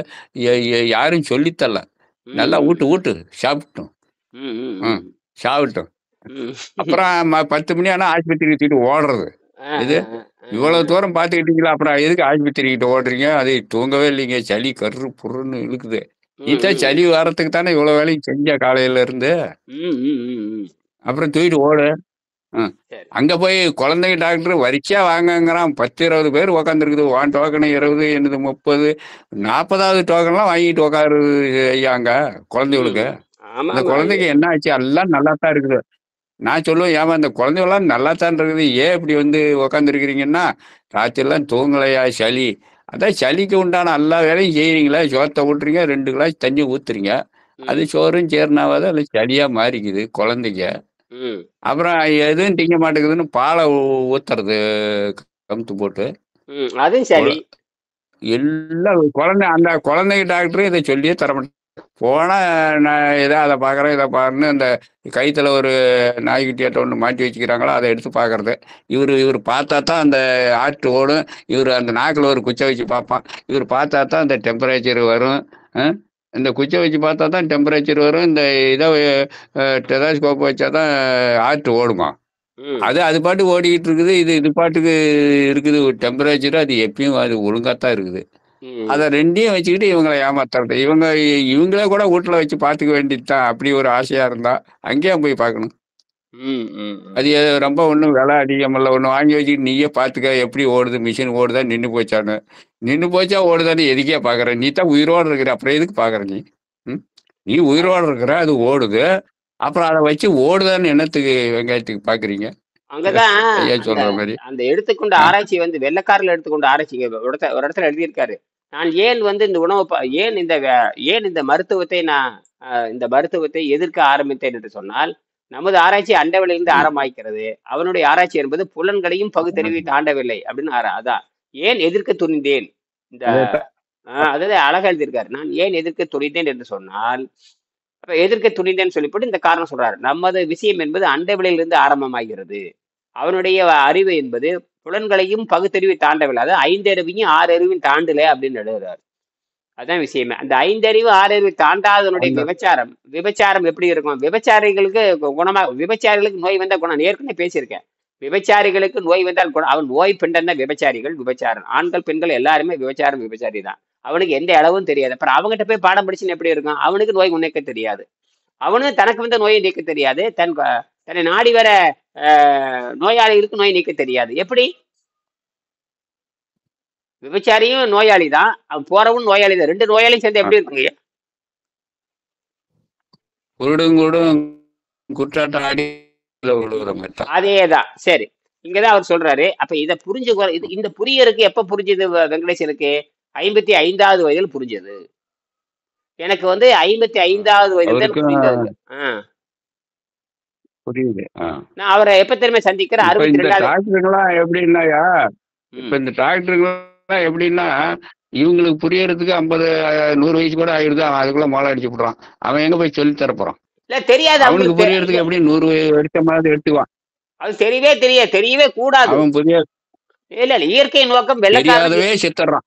யாரும் சொல்லித்தரல. நல்லா ஊட்டு சாப்பிட்டோம், சாப்பிட்டோம். அப்புறம் 10 மணி ஆனா ஆஸ்பத்திரிக்கு தூக்கிட்டு ஓடுறது. இது இவ்வளவு தூரம் பாத்துக்கிட்டீங்களா, அப்புறம் எதுக்கு ஆஸ்பத்திரிக்கிட்ட ஓடுறீங்க? அது தூங்கவே இல்லைங்க, சளி கரு புருன்னு இழுக்குது. நீதான் சளி வரத்துக்கு தானே இவ்வளவு வேலையும் செஞ்ச காலையில இருந்து. அப்புறம் தூக்கிட்டு ஓடு. அங்க போய் குழந்தைங்க டாக்டர் வரிசையா வாங்கங்கிறான். 10 20 பேர் உக்காந்துருக்குது. வான் டோக்கன் 20, என்னது 30, 40வது டோக்கன்லாம் வாங்கிட்டு உக்காரு ஐயா அங்க குழந்தைகளுக்கு. அந்த குழந்தைக்கு என்ன ஆச்சு? எல்லாம் நல்லா தான் இருக்குது. நான் சொல்லுவேன், ஏமா இந்த குழந்தைகள்லாம் நல்லா தான் இருக்குது, ஏன் இப்படி வந்து உக்காந்துருக்கிறீங்கன்னா, ராத்திரிலாம் தூங்கலையா, சளி. அதான் சளிக்கு உண்டான எல்லா வேலையும் செய்யறீங்களா, சோத்தை ஊட்டுறீங்க, 2 கிளாஸ் தண்ணி ஊத்துறீங்க, அது சோறும் சேர்னாவாத அல்ல சளியா மாறிக்குது குழந்தைங்க. அப்புறம் எதுவும் திங்க மாட்டேங்குதுன்னு பாலை ஊத்துறது கமுத்து போட்டு, எல்லாம் குழந்தை. அந்த குழந்தைங்க டாக்டரும் இதை சொல்லியே தரமாட்டேன். போனா நான் எதோ அதை பார்க்குறேன் இதை பாருன்னு அந்த கைத்தில் ஒரு நாய்க்குட்டியாட்ட ஒன்று மாட்டி வச்சுக்கிறாங்களோ அதை எடுத்து பார்க்கறது. இவர் பார்த்தா தான் அந்த ஆட்டு ஓடும். இவர் அந்த நாக்கில் ஒரு குச்சை வச்சு பார்ப்பான். இவர் பார்த்தா தான் இந்த டெம்பரேச்சர் வரும். இந்த குச்சை வச்சு பார்த்தா தான் டெம்பரேச்சர் வரும். இந்த இதை டெலாஸ்கோப் வச்சா தான் ஆட்டு ஓடுமா. அது பாட்டு ஓடிக்கிட்டு இருக்குது. இது பாட்டுக்கு இருக்குது டெம்பரேச்சர். அது எப்பயும் அது ஒழுங்காத்தான் இருக்குது. அதை ரெண்டையும் வச்சுக்கிட்டு இவங்களை ஏமாத்துறது. இவங்களே கூட வீட்டுல வச்சு பார்த்துக்க வேண்டியதுதான். அப்படி ஒரு ஆசையா இருந்தா அங்கேயும் போய் பார்க்கணும். அது ரொம்ப ஒன்றும் விலை அதிகமல்ல. ஒன்று வாங்கி வச்சுக்கிட்டு நீயே பார்த்துக்க எப்படி ஓடுது, மிஷின் ஓடுதா, நின்று போச்சா ஓடுதான்னு எதுக்கே பார்க்குற? நீ தான் உயிரோடு இருக்கிற, அப்புறம் எதுக்கு பார்க்குற நீ? நீ உயிரோடு இருக்கிற, அது ஓடுது, அப்புறம் அதை வச்சு ஓடுதான்னு என்னத்துக்கு வெங்காயத்துக்கு பார்க்குறீங்க? அங்கதான் சொல்ற மாதிரி அந்த எடுத்துக்கொண்ட ஆராய்ச்சி வந்து வெள்ளக்காரில் எடுத்துக்கொண்ட ஆராய்ச்சி ஒரு இடத்துல எழுதியிருக்காரு. நான் ஏன் வந்து இந்த உணவு ஏன் இந்த மருத்துவத்தை நான் இந்த மருத்துவத்தை எதிர்க்க ஆரம்பித்தேன் என்று சொன்னால், நமது ஆராய்ச்சி அண்டவெளியிலிருந்து ஆரம்பிக்கிறது. அவனுடைய ஆராய்ச்சி என்பது புலன்களையும் பகுத்தறிவை தாண்டவில்லை அப்படின்னு. அதான் ஏன் எதிர்க்க துணிந்தேன். இந்த அதாவது அழகா எழுதியிருக்காரு. நான் ஏன் எதிர்க்க துணிந்தேன் என்று சொன்னால், அப்ப எதிர்க்க துணிந்தேன்னு சொல்லிப்போட்டு இந்த காரணம் சொல்றாரு. நமது விஷயம் என்பது அண்டவெளியிலிருந்து ஆரம்பமாகிறது. அவனுடைய அறிவு என்பது புலன்களையும் பகுத்தறிவு தாண்டவில்லை. அதாவது 5 அறிவையும் 6 அறிவையும் தாண்டல அப்படின்னு எழுதுறாரு. அதான் விஷயமே. அந்த 5 அறிவு 6 அறிவு தாண்டாதவனுடைய அந்த விபச்சாரம் எப்படி இருக்கும்? விபச்சாரிகளுக்கு விபச்சாரிகளுக்கு நோய் வந்தா குணம். ஏற்கனவே பேசியிருக்கேன். விபச்சாரிகளுக்கு நோய் வந்தால் குணம். அவன் நோய் பெண்டன் தான் விபச்சாரிகள், விபச்சாரம். ஆண்கள் பெண்கள் எல்லாருமே விபச்சாரி தான். அவனுக்கு எந்த அளவும் தெரியாது. அப்புறம் அவங்ககிட்ட போய் பாடம் படிச்சுன்னு எப்படி இருக்கும்? அவனுக்கு நோய் உன்னைக்க தெரியாது. அவனும் தனக்கு வந்த நோயை நீக்க தெரியாது. தன்னை நாடி வர நோயாளிகளுக்கு நோய் நீக்க தெரியாது. எப்படி? விபச்சாரியும் நோயாளி தான், அவன் போறவும் நோயாளி தான். 2 நோயாளியும் சேர்ந்து எப்படி இருக்குங்க? குருடும் குற்றாட்டம் ஆடி விழுகிற மாதிரி தான். அதேதான். சரி, இங்கதான் அவர் சொல்றாரு. அப்ப இதை இந்த புரியருக்கு எப்ப புரிஞ்சது வெங்கடேசனுக்கு? 55வது வயதில் புரிஞ்சது. எனக்கு 55வது வயதில் தான் புரிந்தது. புரியுது. நான் அவரை எப்ப தெரியுமா சந்திக்கிறேன்? 62வது. டாக்டருங்களாம் எப்படின்னாயா, இப்ப இந்த டாக்டருங்களாம் எப்படின்னா, இவங்களுக்கு புரியறதுக்கு 100 வயசு கூட ஆயிடுது. அவன் அதுக்குள்ள மோளை அடிச்சு விடுறான். அவன் எங்க போய் சொல்லி தரப்போறான்? இல்ல, தெரியாது. அவனுக்கு புரியறதுக்கு எப்படி 100 வருஷமாவது எடுத்துக்குவான். அது தெரியவே கூடாது. அவன் புரிய இல்ல இயற்கை நோக்கம் தெரியாதவே செத்துறான்.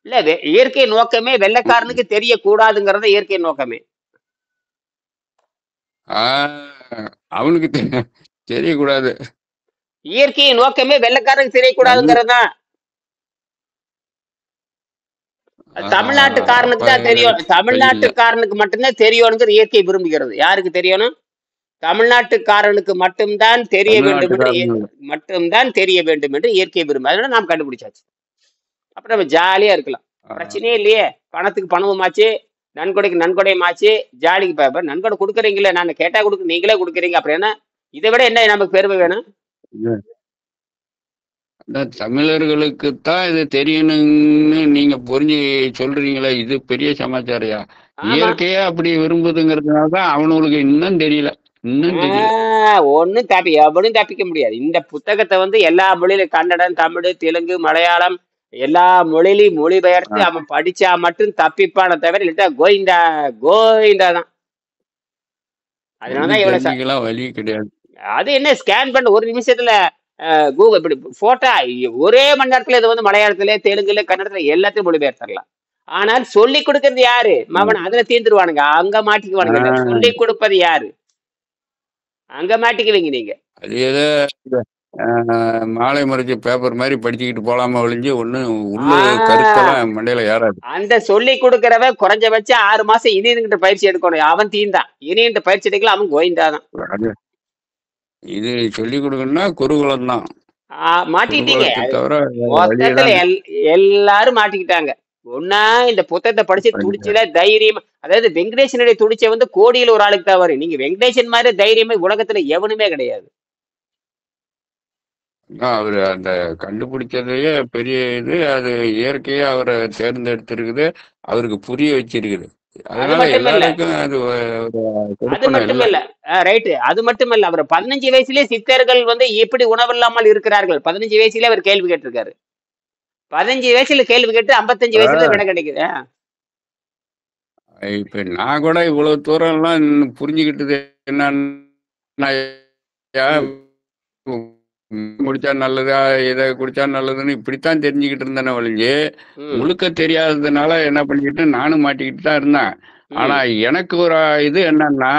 இல்ல, இயற்கை நோக்கமே வெள்ளைக்காரனுக்கு தெரியக்கூடாதுங்கிறத இயற்கை நோக்கமே. அவனுக்கு தெரியக்கூடாது. இயற்கை நோக்கமே வெள்ளைக்காரனுக்கு தெரியக்கூடாதுங்கிறது தான். தமிழ்நாட்டுக்காரனுக்கு தான் தெரியும். தமிழ்நாட்டுக்காரனுக்கு மட்டும்தான் தெரியணுங்கிற இயற்கை விரும்புகிறது. யாருக்கு தெரியணும்? தமிழ்நாட்டுக்காரனுக்கு மட்டும்தான் தெரிய வேண்டும் என்று இயற்கை விரும்பும். அதனால நாம் கண்டுபிடிச்சாச்சு. அப்புறம் நம்ம ஜாலியா இருக்கலாம். பிரச்சனையே இல்லையே. பணத்துக்கு பணமும் ஆச்சு, நன்கொடைக்கு நன்கொடையும் ஆச்சு. ஜாலிக்கு நன்கொடை கொடுக்குறீங்களே, நான் கேட்டா கொடுக்க நீங்களே கொடுக்குறீங்க. அப்படின்னா இதை விட என்ன நமக்கு பெருமை வேணும்? தமிழர்களுக்குத்தான் இது தெரியணும்னு நீங்க புரிஞ்சு சொல்றீங்களே, இது பெரிய சமாச்சாரியா? இயற்கையா அப்படி விரும்புதுங்கிறதுனாலதான் அவனுங்களுக்கு இன்னும் தெரியல. ஒன்னும் எவனும் தப்பிக்க முடியாது. இந்த புத்தகத்தை எல்லா மொழியிலும், கன்னடம், தமிழ், தெலுங்கு, மலையாளம் எல்லா மொழியிலையும் மொழிபெயர்த்து அவன் படிச்சா மட்டும் தப்பிப்பான தவிர இல்லட்டா கோயிண்டா தான். அதனாலதான் இவ்வளவு வழி கிடையாது. அது என்ன ஸ்கேன் பண்ண ஒரு நிமிஷத்துல கூகுள் இப்படி போட்டா ஒரே மணி நேரத்துல இது மலையாளத்துல, தெலுங்குல, கன்னடத்துல எல்லாத்தையும் மொழிபெயர்த்தரலாம். ஆனால் சொல்லி கொடுக்கறது யாரு? அவன் அதுல தீர்ந்துருவானுங்க, அங்க மாட்டிக்குவானுங்க. சொல்லி கொடுப்பது யாரு? அங்க மாட்டிக்குவீங்க நீங்க. அது ஏதோ மாலை மறைச்சு பேப்பர் மாதிரி படிச்சுக்கிட்டு போலாம ஒழிஞ்சு ஒண்ணும் உள்ள கருத்தெல்லாம் மண்டையில ஏறாது. அந்த சொல்லி கொடுக்கறவன் குறைஞ்சபட்சம் 6 மாசம் இனியன்கிட்ட பயிற்சி எடுக்கணும். அவன் தீந்தான். இனியன்கிட்ட பயிற்சி எடுக்கலாம், அவன் கோயிந்தாதான். இது சொல்லி கொடுக்கணும்னா குருகுலம் தான். மாட்டிட்டீங்க. மொத்தத்துல எல்லாரும் மாட்டிக்கிட்டாங்க. ஒன்னா இந்த புத்தகத்தை படிச்சு துடிச்சுல தைரியம். அதாவது வெங்கடேசனுடைய துடிச்ச கோடியில் ஒரு ஆளுக்கு தான் வரும். நீங்க வெங்கடேசன் மாதிரி தைரியமே உலகத்துல எவனுமே கிடையாது. அவரு அந்த கண்டுபிடிச்சதையே பெரிய இது. அது இயற்கையா அவரை தேர்ந்தெடுத்திருக்குது, அவருக்கு புரிய வச்சிருக்குது. அதனால எல்லாருக்கும் அது மட்டுமில்ல. ரைட்டு, அது மட்டுமல்ல. அவர் 15 வயசுலயே சித்தர்கள் எப்படி உணவில்லாமல் இருக்கிறார்கள் 15 வயசுலயே அவர் கேள்வி கேட்டிருக்காரு. 15 வயசுல கேள்வி கேட்டு 55 வயசுல விட கிடைக்குது. இப்ப நான் கூட இவ்வளவு தூரம் எல்லாம் புரிஞ்சுக்கிட்டது என்னன்னா, குடிச்சா நல்லதா, இதை குடிச்சா நல்லதுன்னு இப்படித்தான் தெரிஞ்சுக்கிட்டு இருந்தேன் ஒழிஞ்சு, முழுக்க தெரியாததுனால என்ன பண்ணிக்கிட்டு நானும் மாட்டிக்கிட்டு தான் இருந்தேன். ஆனா எனக்கு ஒரு இது என்னன்னா,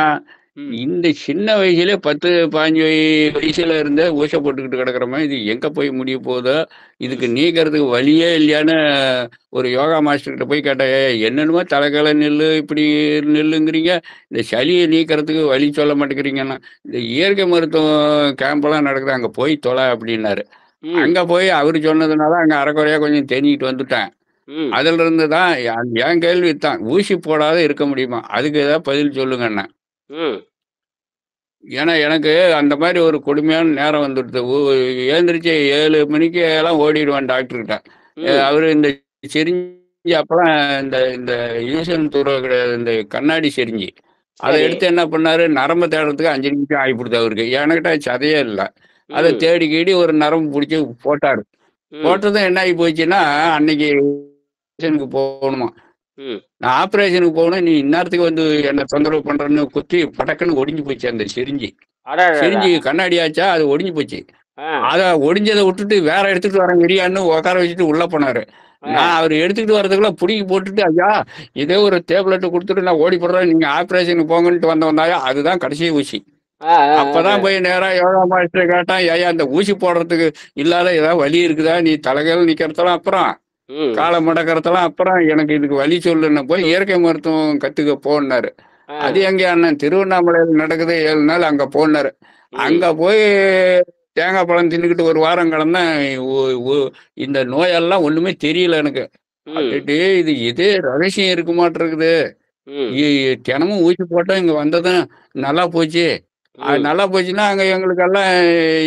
இந்த சின்ன வயசுல 10-15 வயசுல இருந்தே ஊசை போட்டுக்கிட்டு கிடக்குறோமா, இது எங்க போய் முடிய போதோ, இதுக்கு நீக்கிறதுக்கு வழியே இல்லையான்னு ஒரு யோகா மாஸ்டர்கிட்ட போய் கேட்டேன். என்னென்னமோ தலைக்கலை நெல்லு இப்படி நெல்லுங்கிறீங்க, இந்த சளியை நீக்கிறதுக்கு வழி சொல்ல மாட்டேங்கிறீங்கன்னா, இந்த இயற்கை மருத்துவம் கேம்பெல்லாம் நடக்குது, அங்க போய் தொலை அப்படின்னாரு. அங்க போய் அவரு சொன்னதுனால அங்க அரைக்குறையா கொஞ்சம் தெரிஞ்சுக்கிட்டு வந்துட்டேன். அதுல இருந்து தான் என் கேள்வி தான், ஊசி போடாத இருக்க முடியுமா? அதுக்கு ஏதாவது பதில் சொல்லுங்க அண்ணா. ஏன்னா எனக்கு அந்த மாதிரி ஒரு கொடுமையான நேரம் வந்துடுது. எழுந்திரிச்சு 7 மணிக்கு எல்லாம் ஓடிடுவேன் டாக்டர்கிட்ட. அவரு இந்த செரிஞ்சு அப்பெல்லாம் இந்த இந்த ஈசன் தூர கிடையாது, இந்த கண்ணாடி செரிஞ்சு அதை எடுத்து என்ன பண்ணாரு, நரம்பு தேடுறதுக்கு 5 நிமிஷம் ஆகிப்படுது அவருக்கு. எனக்கிட்ட சதையே இல்லை. அதை தேடி கீடி ஒரு நரம்பு பிடிச்சி போட்டாரு. போட்டதும் என்ன ஆகி போச்சுன்னா, அன்னைக்கு போகணுமா, நான் ஆப்ரேஷனுக்கு போகணும், நீ இந்நேரத்துக்கு என்ன தொந்தரவு பண்றேன்னு குத்தி படக்குன்னு ஒடிஞ்சு போச்சு அந்த செரிஞ்சு. கண்ணாடி ஆச்சா, அது ஒடிஞ்சு போச்சு. ஆ, அத ஒடிஞ்சத விட்டுட்டு வேற எடுத்துட்டு வரேன் விரியான்னு உட்கார வச்சுட்டு உள்ள போனாரு. ஆ, நான் அவரு எடுத்துக்கிட்டு வரதுக்குள்ள புடுங்கி போட்டுட்டு, ஐயா இதே ஒரு டேப்லெட்ட குடுத்துட்டு நான் ஓடி போடுறேன். நீங்க ஆப்ரேஷனுக்கு போங்கன்ட்டு வந்தாயா, அதுதான் கடைசி ஊசி. ஆ, ஆ, ஆ. அப்பதான் போய் நேரா யோகா மாஸ்டர கேட்டேன். ஏய்யா இந்த ஊசி போடுறதுக்கு இல்லாத ஏதாவது வழி இருக்குதா? நீ தலைகீழ நிக்கிறதெல்லாம் அப்புறம், ம். கால மடக்கறதெல்லாம் அப்புறம், எனக்கு இதுக்கு வழி சொல்லுன்னு போய் இயற்கை மருத்துவம் கத்துக்க போன்னாரு. ஆ, அது எங்க அண்ணன் திருவண்ணாமலையில நடக்குது 7 நாள் அங்க போன்னாரு. ம், அங்க போய் தேங்காய் பழம் தின்னுக்கிட்டு ஒரு வாரம் கிடந்தேன். ஒ ஒ இந்த நோயெல்லாம் ஒண்ணுமே தெரியல எனக்கு. ம், அடடே! இது எதோ ரகசியம் இருக்கு மாட்ருக்குது. ம், இ தினமும் ஊசி போட்டா இங்க வந்ததும் நல்லா போச்சு. அது ம், நல்லா போச்சுன்னா, அங்க எங்களுக்கெல்லாம்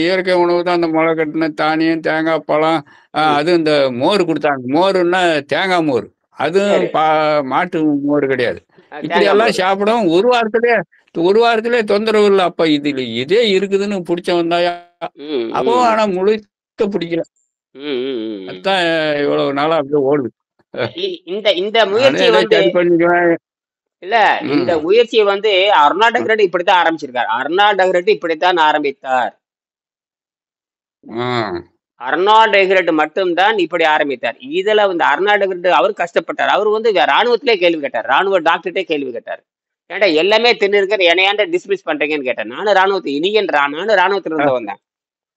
இயற்கை உணவு தான். அந்த மொள கட்டின தானியம், தேங்காய் பழம், ம். அதுவும் இந்த மோர் குடுத்தாங்க. மோருன்னா தேங்காய் மோர். அதுவும் சரி. மாட்டு மோர் கிடையாது. தேங்காய் இப்படியெல்லாம் மோர். சாப்பிடவும் ஒரு வாரத்திலே தொந்தரவு இல்ல. அப்ப இதுல எதே இருக்குதுன்னு புடிச்சவன் தான்யா. ம், அப்பவும் ம், ஆனா முழுக்க பிடிக்கல. ம், ம், ம், ம். அதான் இவ்வளவு நாளா அப்படியே ஓடுது. இந்த இந்த நானே முயற்சி ஏதோ வந்து சரி பண்ணிக்குவேன். இல்ல இந்த ம். முயற்சியை வந்து அர்னால்ட் டெக்ரட் இப்படித்தான் ஆரம்பிச்சிருக்கார். அர்னால்ட் டெக்ரட் இப்படித்தான் ஆரம்பித்தார். ம். அர்னால்ட் டெக்ரட் மட்டும்தான் இப்படி ஆரம்பித்தார். இதுல வந்து அர்னால்ட் டெக்ரட் அவர் கஷ்டப்பட்டார். அவர் வந்து ராணுவத்திலே கேள்வி கேட்டார். ராணுவ டாக்டர்கிட்டே கேள்வி கேட்டார். ஏன்டா எல்லாமே தின்னு இருக்கிற என்னை ஏன்டா டிஸ்மிஸ் பண்றீங்கன்னு கேட்டேன். நானும் ராணுவத்து இனியன் நானும் ராணுவத்துல அ, இருந்தவன் தான்.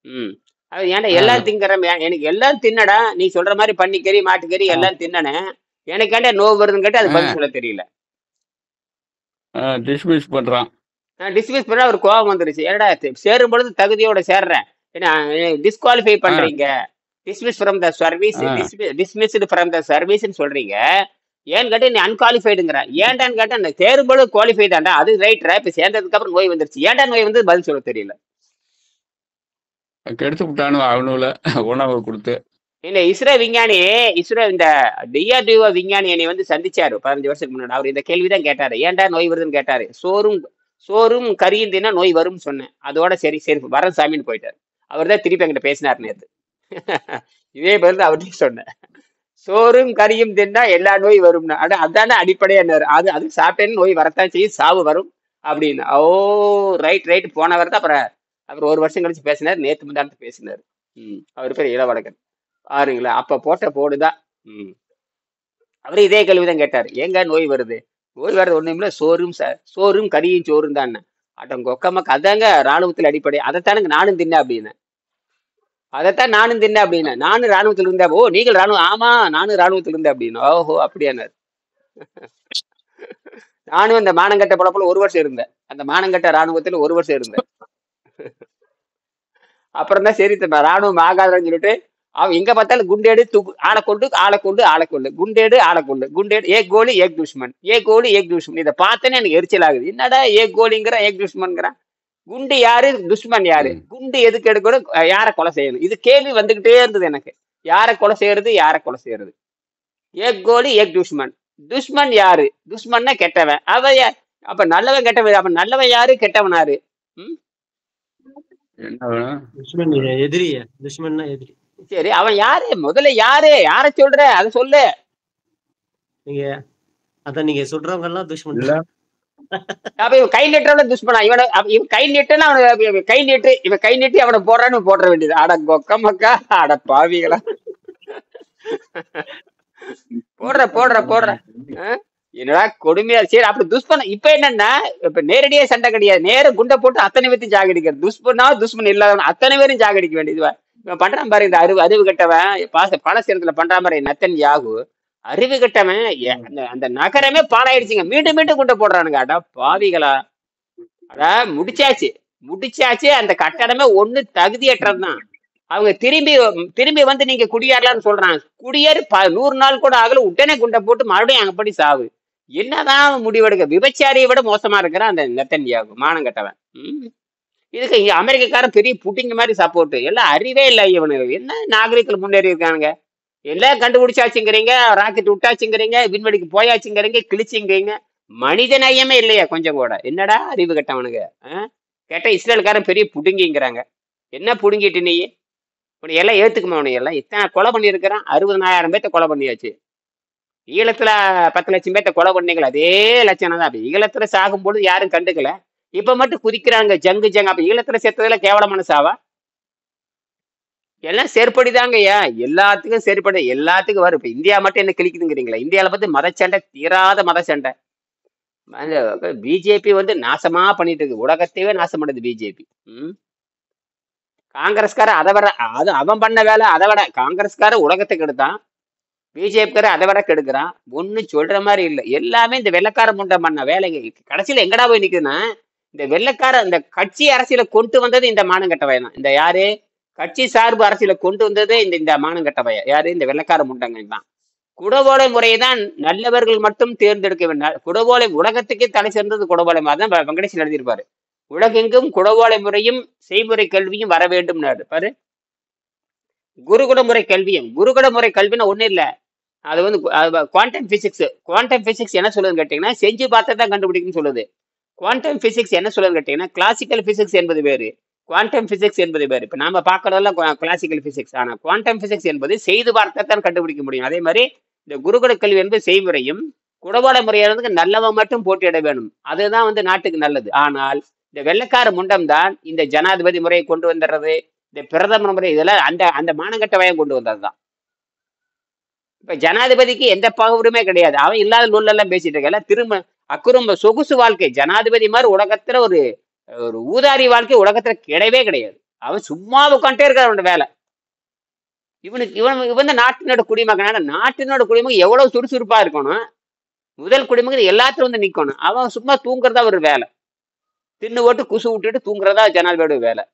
ம். அது ஏன்டா எல்லாம் அ, திங்கிறேன் எனக்கு எல்லாம் தின்னடா நீ சொல்ற மாதிரி பன்னிக்கறி மாட்டுக்கறி அ, எல்லாம் தின்னனே எனக்கு ஏன்டா நோவு வருதுன்னு கேட்டு அது பதில் அ, சொல்ல தெரியல. டிஸ்மிஸ் பண்றான். நான் டிஸ்மிஸ் பண்ண ஒரு கோபம் வந்துருச்சு. ஏன்டா சேரும் பொழுது தகுதியோட சேர்றேன். ஏன்னா டிஸ்குவாலிஃபை அ, பண்றீங்க. Dismiss from the service uh. Dismissed from the சர்வீஸ்ன்னு சொல்றீங்க. ஏன்னு கேட்டு நீ அன்குவாலிஃபைடுங்கிற. ஏன்டான்னு கேட்டா நான் சேரும் பொழுது குவாலிஃபை தான்டா. அது ரைட்ரா. இப்ப சேர்ந்ததுக்கு அப்புறம் நோய் வந்துருச்சு. ஏன்டா நோய் வந்து பதில் சொல்ல தெரியல. கெடுத்து புட்டானுவ அவனுவுல உணவு குடுத்து. இந்த இஸ்ரோ இந்த டிஆர்டிஓ விஞ்ஞானி என்னை வந்து சந்திச்சாரு 15 வருஷத்துக்கு முன்னாடி. அவர் இந்த கேள்விதான் கேட்டாரு. ஏன்டா நோய் வருதுன்னு கேட்டாரு. சோறும் சோறும் கறியும் தின்னா நோய் வரும்னு சொன்னேன். அதோட சரி சரி வரேன் சாமின்னு போயிட்டாரு. அவர் தான் திருப்பி என்கிட்ட பேசினார் நேத்து. இதே பதில் அவர்கிட்ட சொன்னேன். சோறும் கறியும் தின்னா எல்லா நோய் வரும்னா அதானே அடிப்படையானாரு. அது சாப்பிட்டேன்னு நோய் வரத்தான் செய்யும், சாவு வரும் அப்படின்னு. ஓ ரைட் ரைட் போனவர் தான். அப்புறம் ஒரு வருஷம் கழிச்சு பேசினார். நேத்து முந்தானத்து பேசினார். அவர் பேர் இளவழகன். பாருங்களேன் அப்ப போட்ட போடுதான். ம். அவரு இதே கேள்விதான் கேட்டாரு. ஏங்க நோய் வருது? நோய் வர்றது ஒண்ணுமில்ல, சோறும் கறியும் சோறும் தான். அடங்க ஒக்கமக்க அதாங்க ராணுவத்துல அடிப்படை. அதைத்தானுங்க நானும் தின்னேன் அப்படின்னு. அதைத்தான் நானும் தின்னேன் அப்படின்னு. நானும் ராணுவத்தில் இருந்தேன். ஓ நீங்கள் ராணுவம்? ஆமா நானும் ராணுவத்தில் இருந்தேன் அப்படின்னு. ஓஹோ அப்படியானாரு. நானும் அந்த மானங்கட்ட பொழப்புல 1 வருஷம் இருந்தேன். அந்த மானங்கட்ட ராணுவத்துல 1 வருஷம் இருந்தேன். அப்புறம் தான் சரி ராணுவம் ஆகாதுன்னு சொல்லிட்டு அவன் எங்க பார்த்தாலும் குண்டேடு ஆளை கொண்டு குண்டேடு ஆளை கொண்டு குண்டேடு ஏக் கோலி ஏக் துஷ்மன் ஏக் துஷ்மன். இதை பார்த்தேன்னு எனக்கு எரிச்சல் ஆகுது. என்னடா ஏக் கோலிங்கிற ஏக் துஷ்மன்ங்கிறான். குண்டு யாரு துஷ்மன் யாரு? ம். குண்டு எதுக்கு எடுக்கணும்? யாரை கொலை செய்யணும்? இது கேள்வி வந்துகிட்டே இருந்தது எனக்கு. யாரை கொலை செய்யறது? ஏக் கோலி ஏக் துஷ்மன். துஷ்மன் யாரு? துஷ்மன்னா கெட்டவன். அப்ப நல்லவன் கெட்டவன். அப்ப நல்லவன் யாரு கெட்டவன் யாரு? ம் என்ன வேணும்? துஷ்மன் எதிரி. துஷ்மன்னா எதிரி. சரி அவன் யாரு? முதல்ல யார சொல்ற அதை சொல்லு. நீங்க அதான் நீங்க சொல்றவங்க எல்லாம் துஷ்மன். இல்ல அப்ப இவன் கை நீட்டுறவன துஷ்மனா? இவன் கை நீட்டுன்னா அவன் கை நீட்டி அவனை போடுறான்னு போடுற வேண்டியது. அட கொக்க மக்கா, அட பாவிகளா. போடுற என்னடா கொடுமையா. சரி அப்படி துஷ்மன் இப்ப என்னன்னா இப்ப நேரடியா சண்டை கிடையாது. நேரம் குண்டை போட்டு அத்தனை பேர்த்தையும் ஜாகடிக்கிறது. துஷ்மன் இல்லாதவன் அத்தனை பேரும் ஜாகடிக்க வேண்டியது. இவன் பண்றான் பாரு இந்த அறிவு கட்டவன் பலசீனத்துல பண்றான் பாரு நத்தன் யாகு. அறிவு கட்டவன் அந்த நகரமே பாழாயிடுச்சுங்க. மீண்டும் மீண்டும் குண்டை போடுறானுங்க. அடா பாவிகளா. அடா முடிச்சாச்சு. அந்த கட்டடமே ஒண்ணு தகுதியற்றதுதான். அவங்க திரும்பி வந்து நீங்க குடியேறலாம்னு சொல்றாங்க. குடியேறி 100 நாள் கூட ஆகல. உடனே குண்டை போட்டு மறுபடியும் அங்கப்படி சாவு. என்னதான் முடிவெடுக்க? விபச்சாரியை விட மோசமா இருக்கிறான் அந்த நெத்தன்யாகு மானம் கட்டவன். இதுக்கு இங்க அமெரிக்காரன் பெரிய புட்டிங்க மாதிரி சப்போர்ட். எல்லாம் அறிவே இல்லை இவனுக்கு. என்ன நாகரிகத்தில் முன்னேறி இருக்கானுங்க. எல்லாம் கண்டுபிடிச்சாச்சுங்கிறீங்க, ராக்கெட் விட்டாச்சுங்கிறீங்க, விண்வெளிக்கு போயாச்சுங்கிறீங்க, கிழிச்சுங்கிறீங்க. மனித நேயமே இல்லையா கொஞ்சம் கூட? என்னடா அறிவு கட்டவனுங்க. கேட்டா இஸ்ரேலுக்காரன் பெரிய புடுங்கிங்கிறாங்க. என்ன புடுங்கிட்டு நீ? உன்னை எல்லாம் ஏத்துக்குமா? உன்னை எல்லாம் இத்தனை கொலை பண்ணியிருக்கிறான். 60,000 பேர்த்த கொலை பண்ணியாச்சு. ஈழத்துல 10 லட்சம் பேர்த்த கொலை பண்ணீங்களா? அதே லட்சணம் தான். ஈழத்துல சாகும்போது யாரும் கண்டுக்கல. இப்ப மட்டும் குதிக்கிறாங்க ஜங்கு. அப்ப ஈழத்துல செத்ததுல கேவலமான சாவா? எல்லாம் செருப்படிதாங்கய்யா. எல்லாத்துக்கும் செருப்படி, எல்லாத்துக்கும் வரும். இப்ப இந்தியா மட்டும் என்ன கிழிக்குதுங்கிறீங்களா? இந்தியால பத்தி மதச்சண்டை, தீராத மதச்சண்டை. பிஜேபி வந்து நாசமா பண்ணிட்டு இருக்கு, உலகத்தையே நாசம் பண்ணுது பிஜேபி. காங்கிரஸ்கார அதை விட, அது அவன் பண்ண வேலை அதை விட, காங்கிரஸ்கார உலகத்தை கெடுத்தான், பிஜேபிக்கார அதை விட கெடுக்கிறான். ஒன்னும் சொல்ற மாதிரி இல்லை. எல்லாமே இந்த வெள்ளைக்கார முண்டை பண்ண வேலைங்க. கடைசியில எங்கடா போய் நிக்குதுன்னா, இந்த வெள்ளைக்கார இந்த கட்சி அரசியல கொண்டு வந்தது இந்த மானங்கட்ட வயன் தான். இந்த யாரு கட்சி சார்பு அரசியல கொண்டு வந்தது இந்த இந்த மானங்கட்ட வயன் யாரு? இந்த வெள்ளைக்கார முண்டங்க தான். குடவோலை முறையை தான் நல்லவர்கள் மட்டும் தேர்ந்தெடுக்க வேண்டும். குடவோலை உலகத்துக்கே தலை சிறந்தது குடவோலை. அதான் வெங்கடேசன் எழுதியிருப்பாரு, உலகெங்கும் குடவோலை முறையும் செய்முறை கல்வியும் வர வேண்டும் பாரு. குருகுல முறை கல்வியும், குருகுல முறை கல்வின்னா ஒண்ணு இல்ல, அது வந்து குவாண்டம் பிசிக்ஸ். குவாண்டம் பிசிக்ஸ் என்ன சொல்லுதுன்னு கேட்டீங்கன்னா, செஞ்சு பார்த்தா தான் கண்டுபிடிக்கும்னு சொல்லுது. குவாண்டம் பிசிக்ஸ் என்ன சொல்லுதுன்னு கேட்டீங்கன்னா, கிளாசிக்கல் பிசிக்ஸ் என்பது வேறு, குவாண்டம் பிசிக்ஸ் என்பது வேறு. இப்ப நாம பார்க்கறதெல்லாம் கிளாசிக்கல் பிசிக்ஸ். ஆனா குவாண்டம் பிசிக்ஸ் என்பது செய்து பார்த்தா தான் கண்டுபிடிக்க முடியும். அதே மாதிரி இந்த குருகுல கல்வி என்பது செய்முறையும், குடவோலை முறையானதுக்கு நல்லவன் மட்டும் போட்டியிட வேணும். அதுதான் வந்து நாட்டுக்கு நல்லது. ஆனால் இந்த வெள்ளைக்கார முண்டம் தான் இந்த ஜனாதிபதி முறையை கொண்டு வந்துடுறது, இந்த பிரதமர் முறை, இதெல்லாம் அந்த அந்த மானங்கட்ட வயம் கொண்டு வந்ததுதான். இப்ப ஜனாதிபதிக்கு எந்த பவருமே கிடையாது. அவன் இல்லாத நூலெல்லாம் பேசிட்டு இருக்க, திரும்ப அக்குறும்ப சொகுசு வாழ்க்கை. ஜனாதிபதி மாதிரி உலகத்துல ஒரு ஒரு ஊதாரி வாழ்க்கை உலகத்துல கிடையவே கிடையாது. அவன் சும்மா உட்காந்துட்டே இருக்கான் அவனோட வேலை. இவன் நாட்டினோட குடிமகன். நாட்டினோட குடிமகன் எவ்வளவு சுறுசுறுப்பா இருக்கணும், முதல் குடிமகன் எல்லாத்தையும் வந்து நிக்கணும். அவன் சும்மா தூங்குறதா ஒரு வேலை, தின்னு ஓட்டு குசு விட்டுட்டு தூங்குறதா ஜனாதிபதியோட வேலை.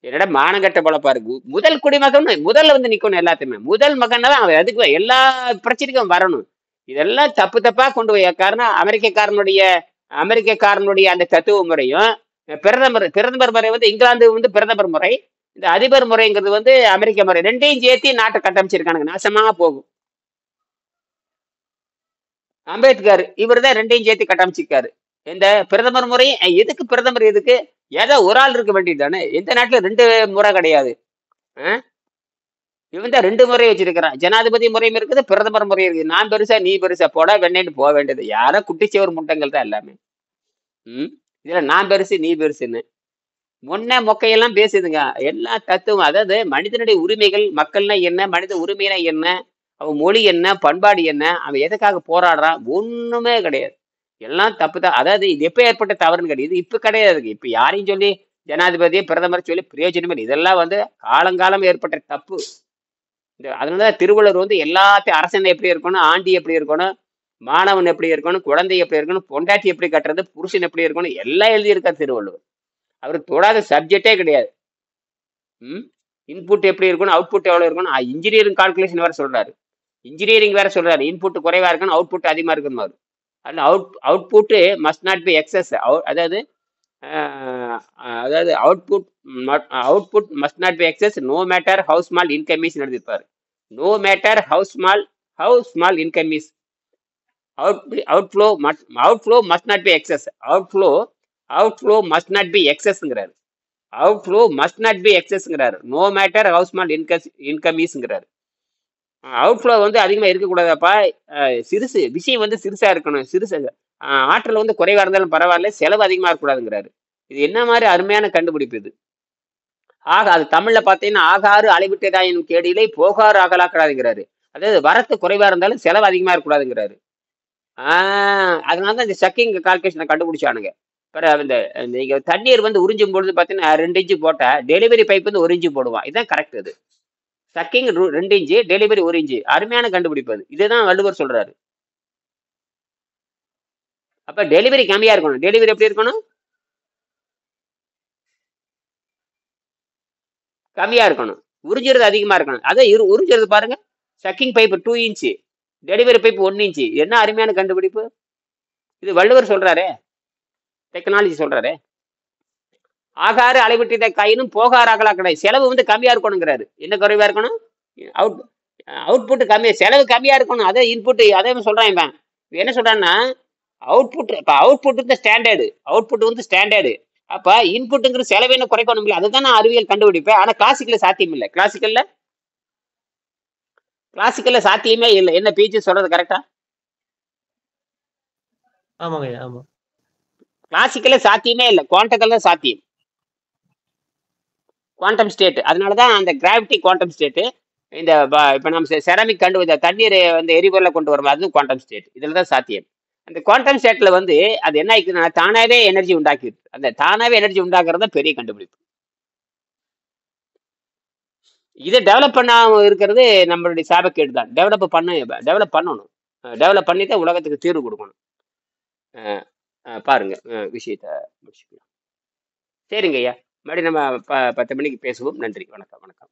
என்னடா மானங்கட்ட பொழப்பா இருக்கு. முதல் குடிமகன் முதல்ல வந்து நிக்கணும் எல்லாத்தையுமே. முதல் மகன் தான் அவன். அதுக்கு எல்லா பிரச்சனைக்கும் வரணும். இதெல்லாம் தப்பு தப்பா கொண்டு போய் காரணம் அமெரிக்கக்காரனுடைய அந்த தத்துவ முறையும், பிரதமர் முறை வந்து இங்கிலாந்து வந்து பிரதமர் முறை, இந்த அதிபர் முறைங்கிறது வந்து அமெரிக்க முறை. ரெண்டையும் சேர்த்து நாட்டை கட்டமைச்சிருக்கானுங்க. நாசமா போகும். அம்பேத்கர் இவர் தான் ரெண்டையும் சேர்த்து கட்டமைச்சிருக்காரு. இந்த பிரதமர் முறை எதுக்கு? பிரதமர் எதுக்கு? ஏதோ ஒரு ஆள் இருக்க வேண்டியது தானே. எந்த நாட்டுல 2 முறை கிடையாது. இவன் தான் 2 முறை வச்சிருக்கிறான். ஜனாதிபதி முறையும் இருக்குது, பிரதமர் முறை இருக்குது. நான் பெருசா நீ பெருசா, போட வெண்ணேன்னு போக வேண்டியது. யாரோ குட்டிச்சவர் முட்டங்கள் தான் எல்லாமே. இதுல நான் பெருசு நீ பெருசுன்னு முன்ன மொக்கையெல்லாம் பேசுதுங்க. எல்லா தத்துவம், அதாவது மனிதனுடைய உரிமைகள், மக்கள்னா என்ன, மனித உரிமைனா என்ன, அவன் மொழி என்ன, பண்பாடு என்ன, அவன் எதுக்காக போராடுறான், ஒண்ணுமே கிடையாது. எல்லாம் தப்பு தான். அதாவது இது எப்ப ஏற்பட்ட தவறுன்னு கிடையாது, இப்ப கிடையாது. இப்ப யாரையும் சொல்லி ஜனாதிபதியை பிரதமர் சொல்லி பிரயோஜனமே இல்லை. இதெல்லாம் வந்து காலங்காலம் ஏற்பட்ட தப்பு. அதனாலதான் திருவள்ளுவர் வந்து எல்லாத்தையும், அரசன் எப்படி இருக்கணும், ஆண்டி எப்படி இருக்கணும், மாணவன் எப்படி இருக்கணும், குழந்தை எப்படி இருக்கணும், பொண்டாட்டி எப்படி கட்டுறது, புருஷன் எப்படி இருக்கணும், எல்லாம் எழுதியிருக்கார் திருவள்ளுவர். அவருக்கு தொடாத சப்ஜெக்டே கிடையாது. இன்புட் எப்படி இருக்கணும், அவுட்புட் எவ்வளவு இருக்கணும், இன்ஜினியரிங் கால்குலேஷன் வேற சொல்றாரு. இன்ஜினியரிங் வேற சொல்றாரு, இன்புட் குறைவா இருக்கணும், அவுட்புட் அதிகமா இருக்கணும். Output must not be excess. அதாவது output must not be excess, no matter how small income is எழுதிருப்பாரு. No matter how small income is. Outflow must not be excess. Outflow must not be எக்ஸஸ்ங்கிறாரு. Outflow must not be எக்ஸஸ்ங்கிறாரு. No matter how small income இஸ்ங்கிறாரு. Outflow வந்து அதிகமா இருக்கக்கூடாதப்பா. சிறுசு விஷயம் வந்து சிறுசா இருக்கணும். ஆற்றல் வந்து குறைவா இருந்தாலும் பரவாயில்ல, செலவு அதிகமா இருக்கக்கூடாதுங்கிறாரு. இது என்ன மாதிரி அருமையான கண்டுபிடிப்பு இது. அது தமிழ்ல பாத்தீங்கன்னா, ஆகாறு அலைவிட்டதாயின் கேடியிலே போகாறு ஆகலாக்கிறாருங்கிறாரு. அதாவது வரத்து குறைவா இருந்தாலும் செலவு அதிகமா இருக்கக்கூடாதுங்கிறாரு. அதனாலதான் இந்த சக்கிங் கால்குலேஷனை கண்டுபிடிச்சானுங்க. இந்த தண்ணீர் வந்து உறிஞ்சும் பொழுது பாத்தீங்கன்னா 2 இன்ச்சு போட்டா டெலிவரி பைப் வந்து 1 இன்ச்சு போடுவான். இதுதான் கரெக்ட். இது சக்கிங் 2 இன்ச்சு, டெலிவரி 1 இன்ச்சு. அருமையான கண்டுபிடிப்பது. இதுதான் வள்ளுவர் சொல்றாரு. அப்ப டெலிவரி கம்மியா இருக்கணும். டெலிவரி எப்படி இருக்கணும்? கம்மியா இருக்கணும். உறிஞ்சுறது அதிகமா இருக்கணும். அதான் உறிஞ்சுறது பாருங்க. Sucking pipe 2 inch, delivery pipe 1 inch. என்ன அருமையான கண்டுபிடிப்பு இது. வள்ளுவர் சொல்றாரு, டெக்னாலஜி சொல்றாரு. ஆகாறு அளவிட்ட காயினும் போகாறு ஆகலா கிடையாது. செலவு வந்து கம்மியா இருக்கணுங்கிறாரு. என்ன குறைவா இருக்கணும்? அவுட்புட் கம்மியா, செலவு கம்மியா இருக்கணும். அதே இன்புட். அதே சொல்றான். என்ன சொல்றான்னா, அவுட்புட் வந்து ஸ்டாண்டர்டு. அவுட்புட் வந்து ஸ்டாண்டர்டு. அப்ப இன்புட்டுங்கிற செலவை குறைக்கணும் இல்லை. அதுதான் நான் அறிவியல் கண்டுபிடிப்பேன். ஆனா கிளாசிக்கல்ல சாத்தியம் இல்லை. கிளாசிக்கல்ல சாத்தியமே இல்லை. என்ன பேச்சு சொல்றது கரெக்டா? ஆமாங்க. ஆமா, கிளாசிக்கல்ல சாத்தியமே இல்லை. குவாண்டக்கல்ல சாத்தியம். Quantum state. அதனால தான் அந்த கிராவிட்டி குவாண்டம் ஸ்டேட்டு. இந்த இப்போ நம்ம செராமிக் கண்டு இந்த தண்ணீர் வந்து எரிபொருளை கொண்டு வரும், அது குவாண்டம் ஸ்டேட். இதில் தான் சாத்தியம். அந்த குவாண்டம் ஸ்டேட்டில் வந்து அது என்ன ஆயிக்குதுன்னா தானாகவே எனர்ஜி உண்டாக்கிடுது. அந்த தானாகவே எனர்ஜி உண்டாக்குறது தான் பெரிய கண்டுபிடிப்பு. இதை டெவலப் பண்ணாம இருக்கிறது நம்மளுடைய சாபக்கேடு தான். டெவலப் பண்ணணும். டெவலப் பண்ணி தான் உலகத்துக்கு தீர்வு கொடுக்கணும். அஹ் பாருங்க, விஷயத்தை முடிச்சுக்கலாம். சரிங்க ஐயா, மறுபடியும் நம்ம 10 மணிக்கு பேசுவோம். நன்றி, வணக்கம்.